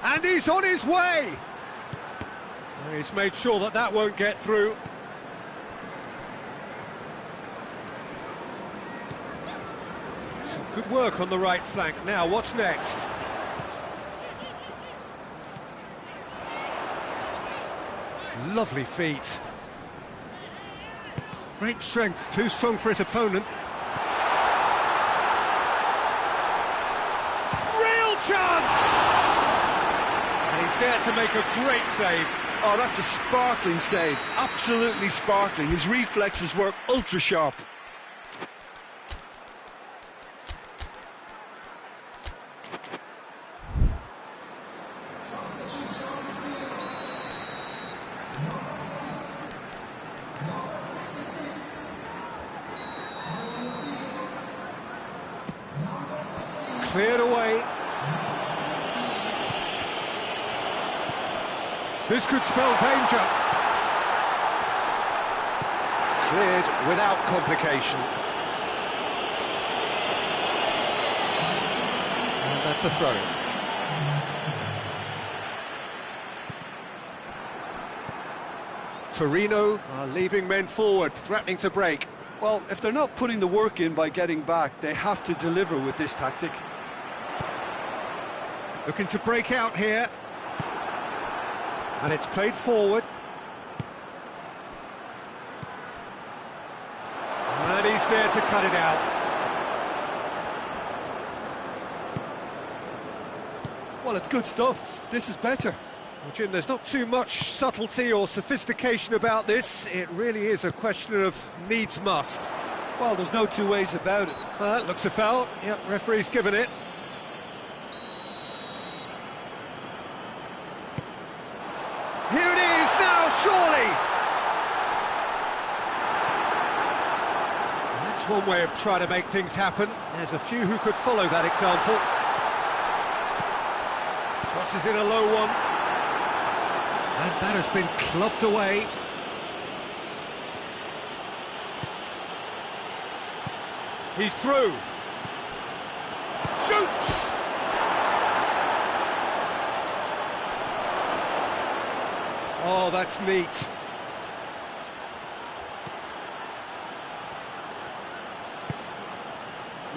And he's on his way! He's made sure that that won't get through. Some good work on the right flank. Now, what's next? Lovely feet. Great strength, too strong for his opponent. Real chance! And he's there to make a great save. Oh, that's a sparkling save, absolutely sparkling. His reflexes work ultra sharp. Cleared away. This could spell danger. Cleared without complication. And that's a throw. Torino are leaving men forward, threatening to break. Well, if they're not putting the work in by getting back, they have to deliver with this tactic. Looking to break out here. And it's played forward. And he's there to cut it out. Well, it's good stuff. This is better. Well, Jim, there's not too much subtlety or sophistication about this. It really is a question of needs must. Well, there's no two ways about it. That looks a foul. Yep, referee's given it. Here it is now, surely! That's one way of trying to make things happen. There's a few who could follow that example. Crosses in a low one. And that has been clubbed away. He's through. Shoots! Oh, that's neat.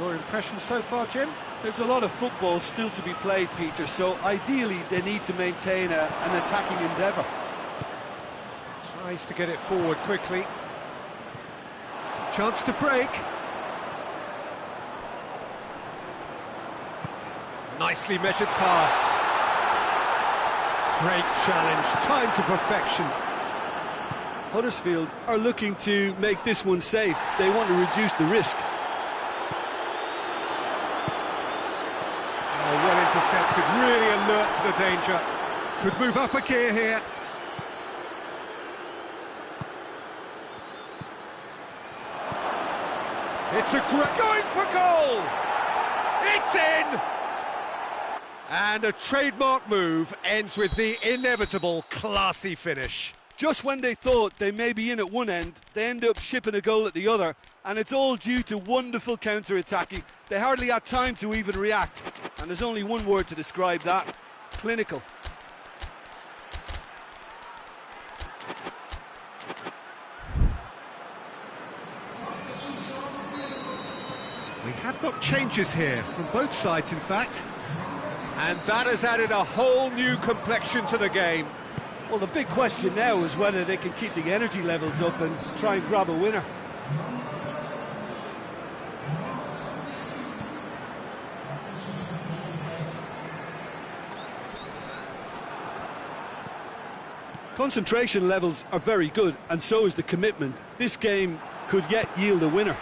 Your impression so far, Jim? There's a lot of football still to be played, Peter, so ideally they need to maintain an attacking endeavour. Tries to get it forward quickly. Chance to break. Nicely measured pass. Great challenge, time to perfection. Huddersfield are looking to make this one safe. They want to reduce the risk. Oh, well intercepted, really alert to the danger. Could move up a gear here. It's a great... going for goal! It's in! And a trademark move ends with the inevitable classy finish. Just when they thought they may be in at one end, they end up shipping a goal at the other, and it's all due to wonderful counter-attacking. They hardly had time to even react, and there's only one word to describe that: clinical. We have got changes here, from both sides in fact. And that has added a whole new complexion to the game. Well, the big question now is whether they can keep the energy levels up and try and grab a winner. Concentration levels are very good, and so is the commitment. This game could yet yield a winner.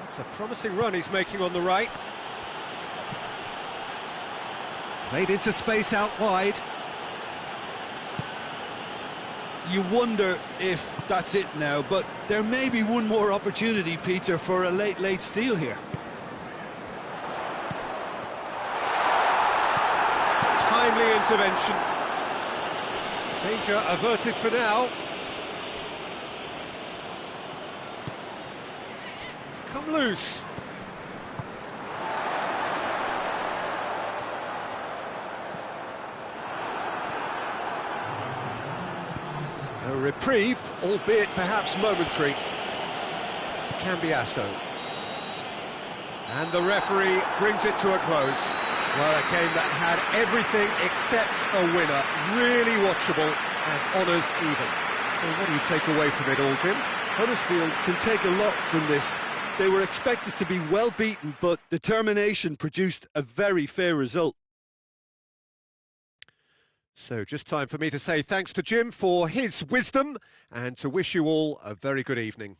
It's a promising run he's making on the right. Played into space out wide. You wonder if that's it now, but there may be one more opportunity, Peter, for a late steal here. Timely intervention. Danger averted for now. It's come loose. A reprieve, albeit perhaps momentary. Kcm6. And the referee brings it to a close. Well, a game that had everything except a winner. Really watchable and honours even. So what do you take away from it all, Jim? Huddersfield can take a lot from this. They were expected to be well beaten, but determination produced a very fair result. So just time for me to say thanks to Jim for his wisdom and to wish you all a very good evening.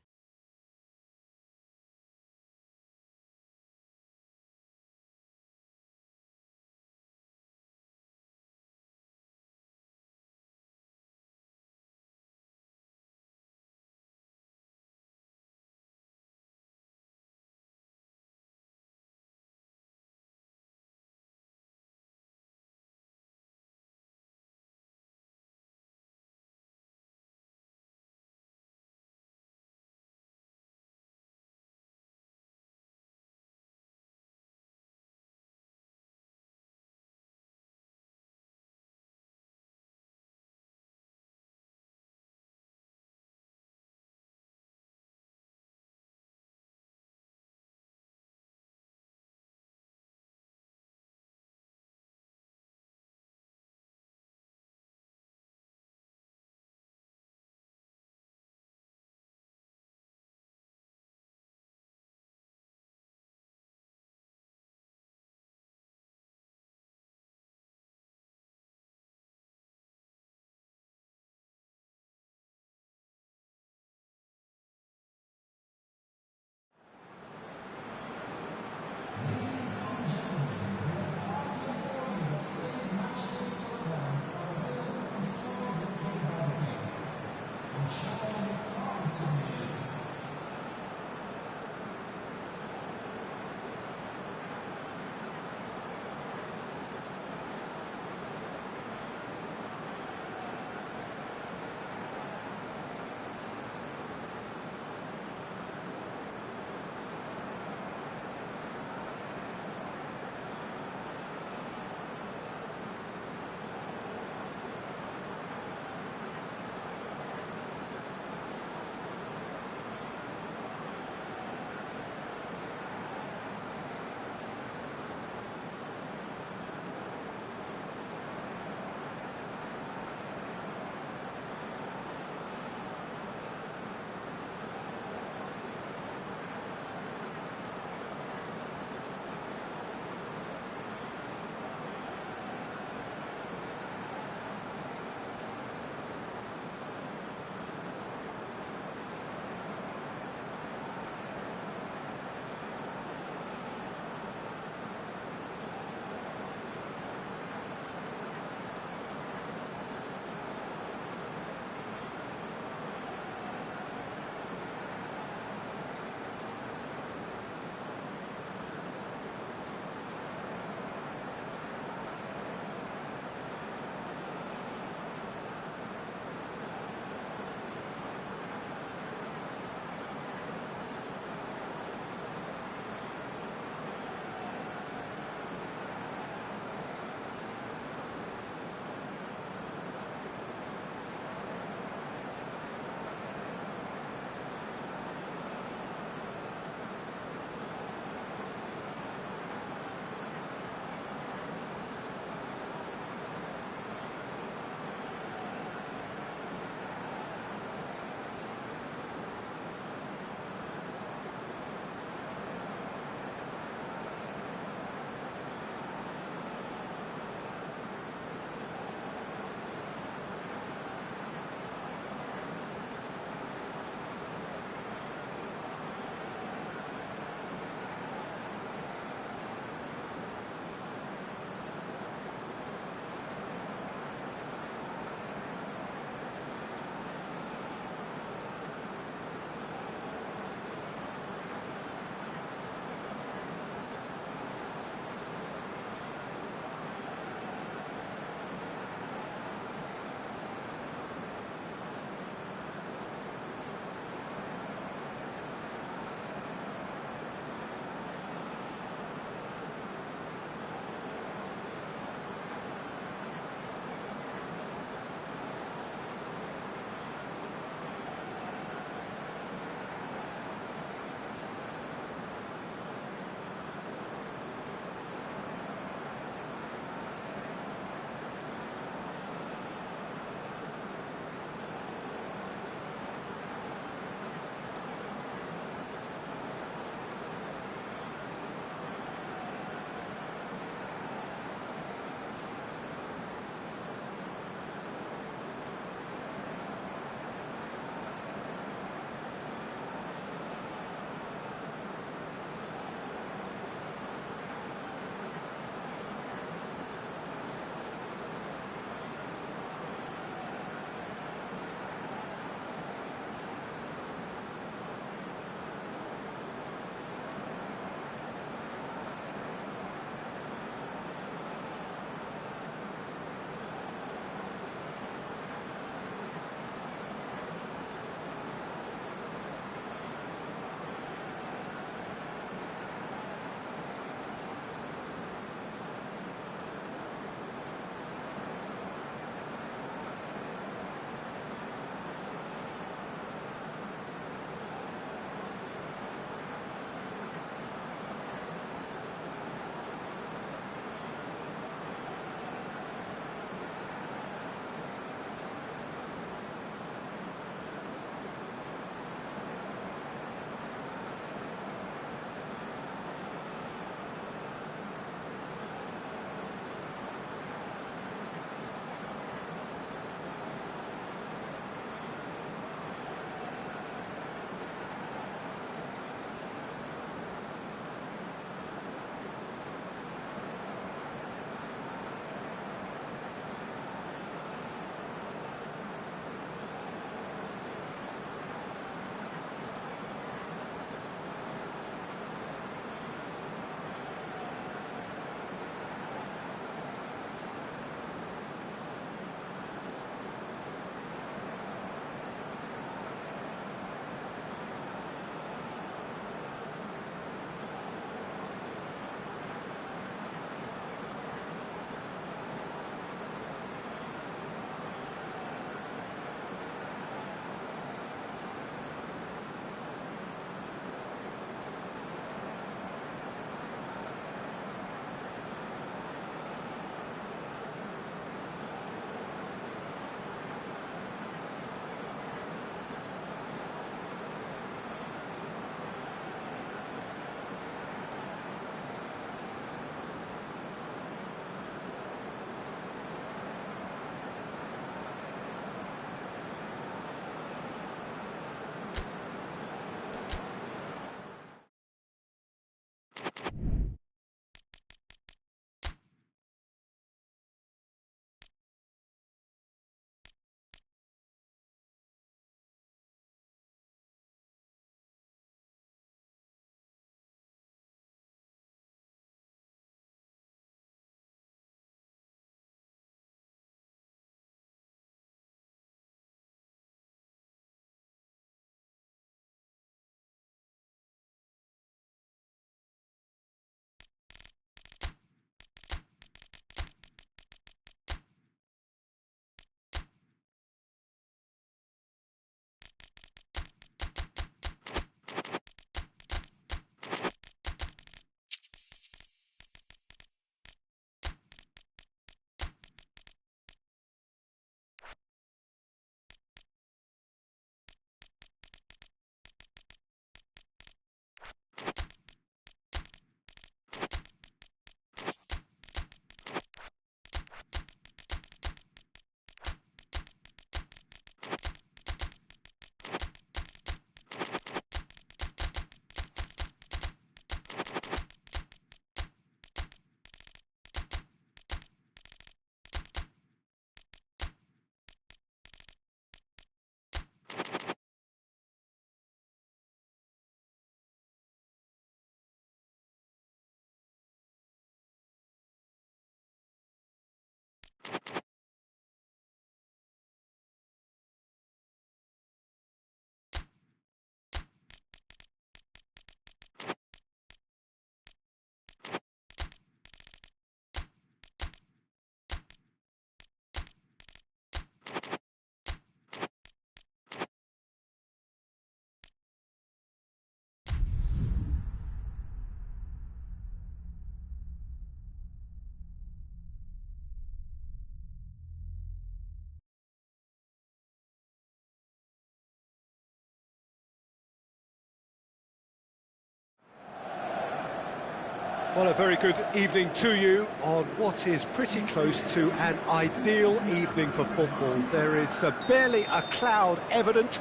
Well, a very good evening to you on what is pretty close to an ideal evening for football. There is barely a cloud evident.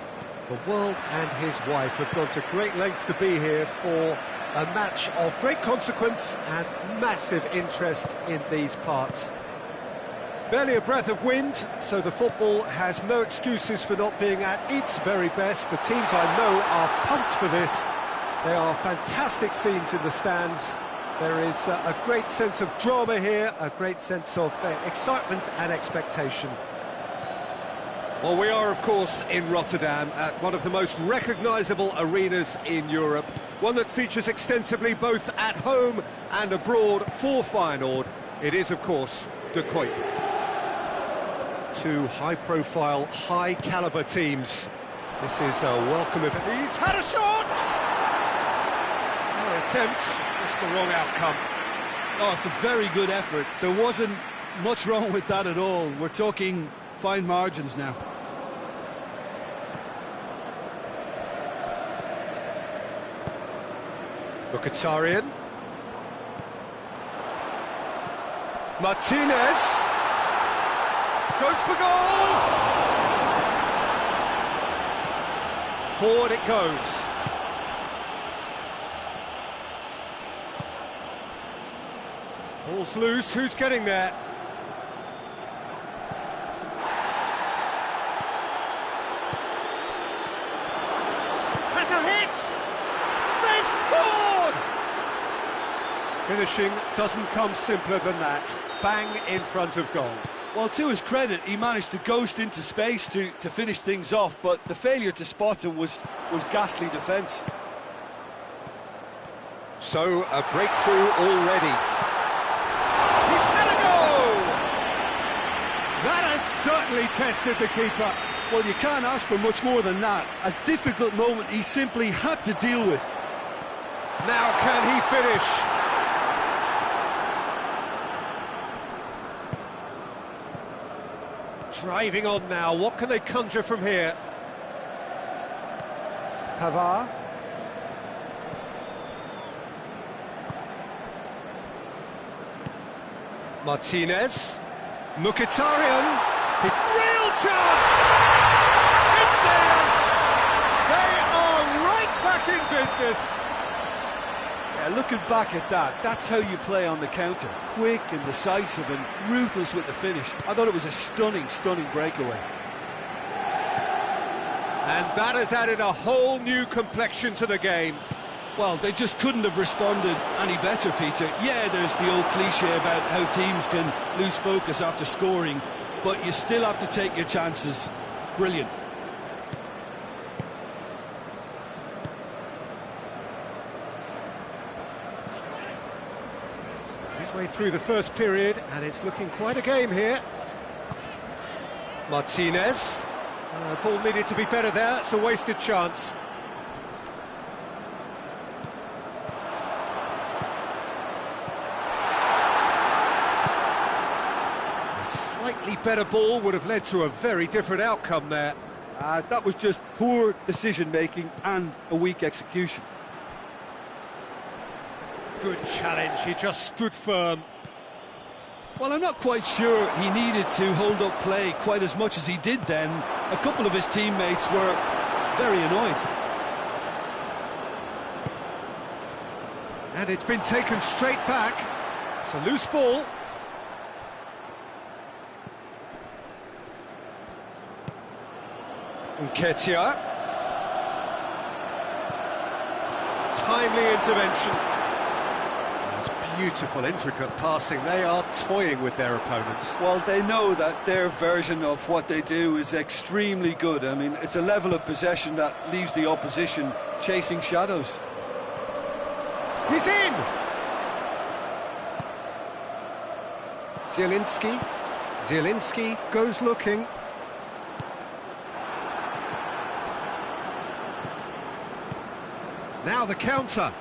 The world and his wife have gone to great lengths to be here for a match of great consequence and massive interest in these parts. Barely a breath of wind, so the football has no excuses for not being at its very best. The teams I know are pumped for this. There are fantastic scenes in the stands. There is a great sense of drama here, a great sense of excitement and expectation. Well, we are, of course, in Rotterdam, at one of the most recognisable arenas in Europe, one that features extensively both at home and abroad for Feyenoord. It is, of course, De Kuip. Two high-profile, high-calibre teams. This is a welcome event. He's had a shot! No attempt. The wrong outcome. Oh, it's a very good effort. There wasn't much wrong with that at all. We're talking fine margins now. Mkhitaryan. Martinez. Goes for goal! Forward it goes. Ball's loose, who's getting there? Has a hit! They've scored! Finishing doesn't come simpler than that. Bang in front of goal. Well, to his credit, he managed to ghost into space to finish things off, but the failure to spot him was ghastly defence. So, a breakthrough already. That has certainly tested the keeper. Well, you can't ask for much more than that. A difficult moment he simply had to deal with. Now can he finish? Driving on now, what can they conjure from here? Pavard. Martinez. Mkhitaryan, real chance! It's there! They are right back in business! Yeah, looking back at that, that's how you play on the counter. Quick and decisive and ruthless with the finish. I thought it was a stunning, stunning breakaway. And that has added a whole new complexion to the game. Well, they just couldn't have responded any better, Peter. Yeah, there's the old cliche about how teams can lose focus after scoring, but you still have to take your chances. Brilliant. Midway through the first period, and it's looking quite a game here. Martinez. Ball needed to be better there, it's a wasted chance. Slightly better ball would have led to a very different outcome there. That was just poor decision-making and a weak execution. Good challenge, he just stood firm. Well, I'm not quite sure he needed to hold up play quite as much as he did then. A couple of his teammates were very annoyed. And it's been taken straight back. It's a loose ball. Nketiah. Timely intervention. It's Beautiful, intricate passing. They are toying with their opponents. Well, they know that their version of what they do is extremely good. I mean, it's a level of possession that leaves the opposition chasing shadows. He's in! Zielinski goes looking. Now the counter.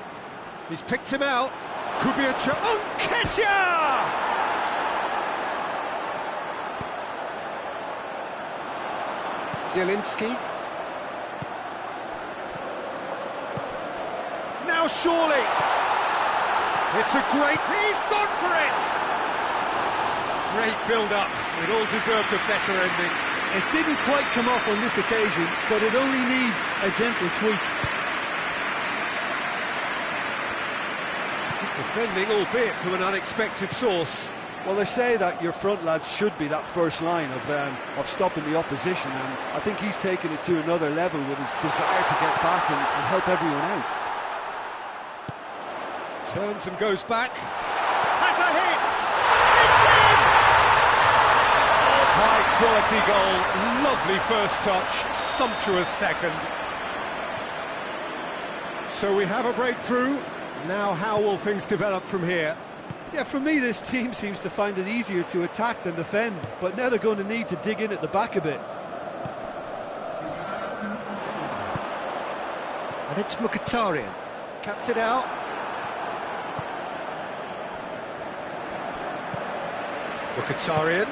He's picked him out. Could be a chance. Nketiah! Zielinski. Now surely. It's a great... He's gone for it! Great build-up. It all deserved a better ending. It didn't quite come off on this occasion, but it only needs a gentle tweak. Defending, albeit from an unexpected source. Well, they say that your front lads should be that first line of stopping the opposition, and I think he's taken it to another level with his desire to get back and help everyone out. Turns and goes back. Has a hit! It's in! High quality goal, lovely first touch, sumptuous second. So we have a breakthrough. Now how will things develop from here? Yeah, for me this team seems to find it easier to attack than defend, but now they're going to need to dig in at the back a bit. And it's Mkhitaryan. Cuts it out. Kcm6.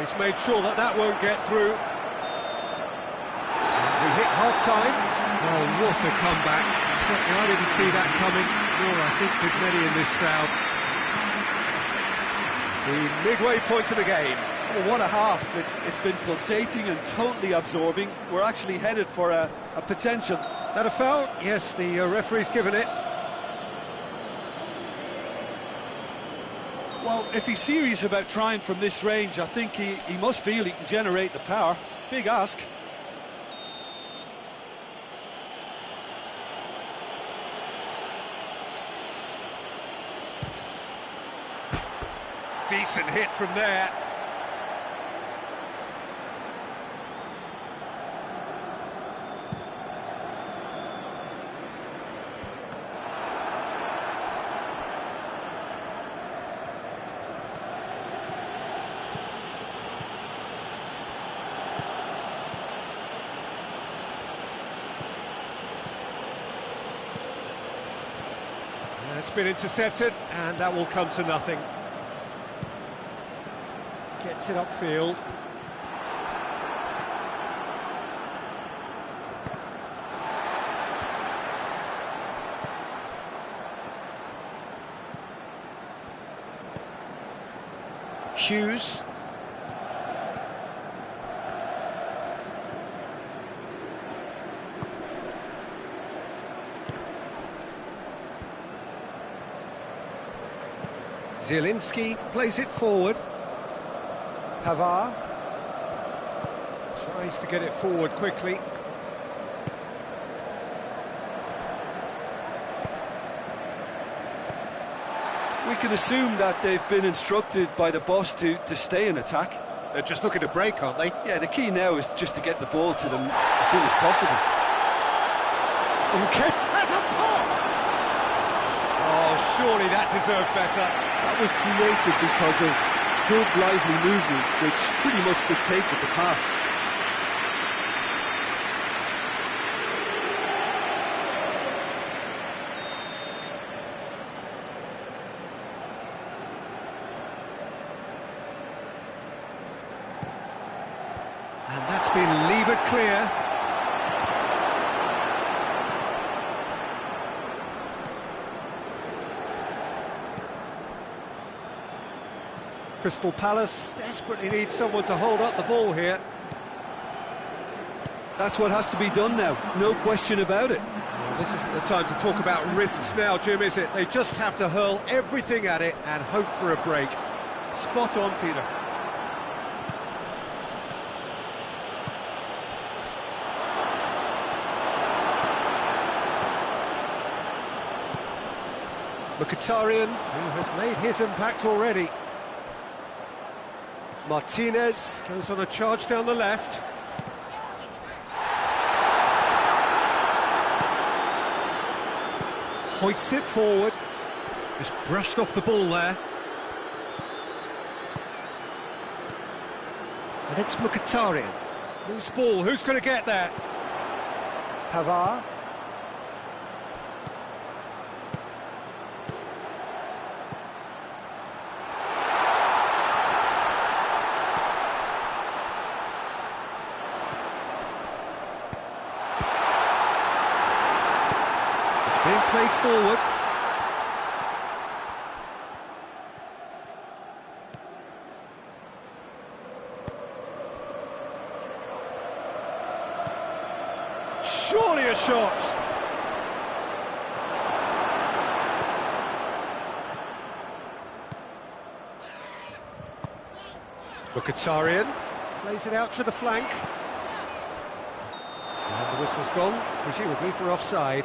He's made sure that that won't get through. And we hit half-time. Oh, what a comeback. Certainly I didn't see that coming, nor I think did many in this crowd. The midway point of the game. Oh, what a half. It's been pulsating and totally absorbing. We're actually headed for a potential... That a foul? Yes, the referee's given it. Well, if he's serious about trying from this range, I think he must feel he can generate the power. Big ask. Decent hit from there. It's been intercepted, and that will come to nothing. Gets it upfield. Hughes. Zielinski plays it forward. Pavard tries to get it forward quickly. We can assume that they've been instructed by the boss to stay in attack. They're just looking to break, aren't they? Yeah, the key now is just to get the ball to them as soon as possible. Nketiah has a pop! Oh, surely that deserved better. That was created because of good, lively movement, which pretty much dictated the pass. And that's been levered clear. Crystal Palace desperately needs someone to hold up the ball here. That's what has to be done now, no question about it. Well, this isn't the time to talk about risks now, Jim, is it? They just have to hurl everything at it and hope for a break. Spot on, Peter. Mkhitaryan, who has made his impact already. Martinez goes on a charge down the left. Hoists it forward. Just brushed off the ball there. And it's Mkhitaryan. Loose ball, who's going to get there? Pavard. It's being played forward. Surely a shot! Mkhitaryan plays it out to the flank. And the whistle's gone, presumably for offside.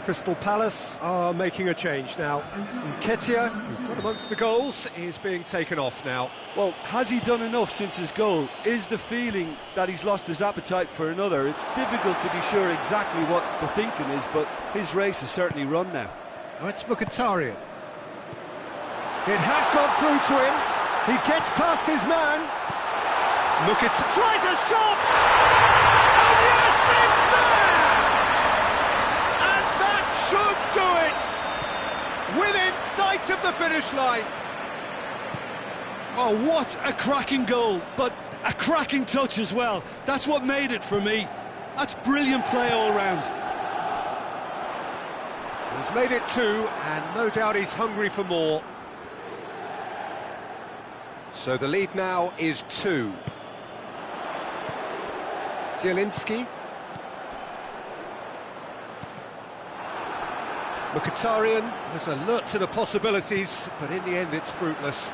Crystal Palace are making a change now. Nketiah, who got amongst the goals, is being taken off now. Well, has he done enough since his goal? Is the feeling that he's lost his appetite for another? It's difficult to be sure exactly what the thinking is, but his race is certainly run now. Now it's Mkhitaryan. It has gone through to him. He gets past his man. Mkhitaryan tries a shot! And yes, it's there! Should do it within sight of the finish line. Oh, what a cracking goal, but a cracking touch as well. That's what made it for me. That's brilliant play all round. He's made it 2, and no doubt he's hungry for more. So the lead now is 2. Zielinski. Mkhitaryan is alert to the possibilities, but in the end it's fruitless.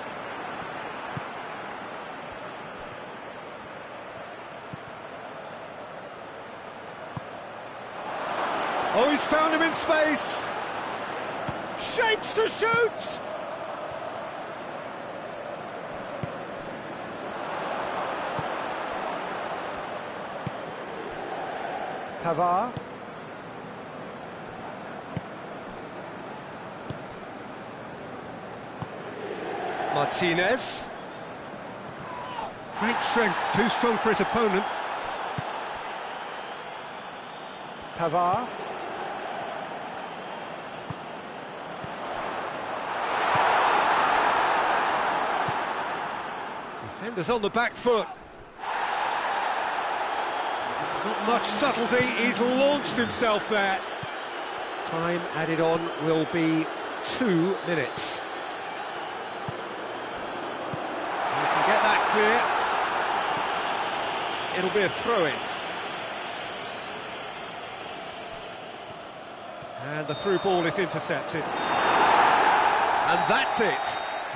Oh, he's found him in space! Shapes to shoot! Pavard. Martinez. Great strength, too strong for his opponent. Pavard. Defenders on the back foot. Not much subtlety, he's launched himself there. Time added on will be 2 minutes. Get that clear. It'll be a throw-in. And the through ball is intercepted. And that's it.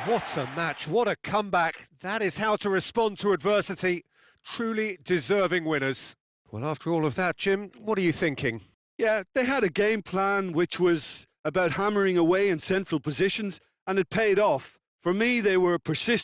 What a match, what a comeback. That is how to respond to adversity. Truly deserving winners. Well, after all of that, Jim, what are you thinking? Yeah, they had a game plan which was about hammering away in central positions, and it paid off. For me, they were persistent.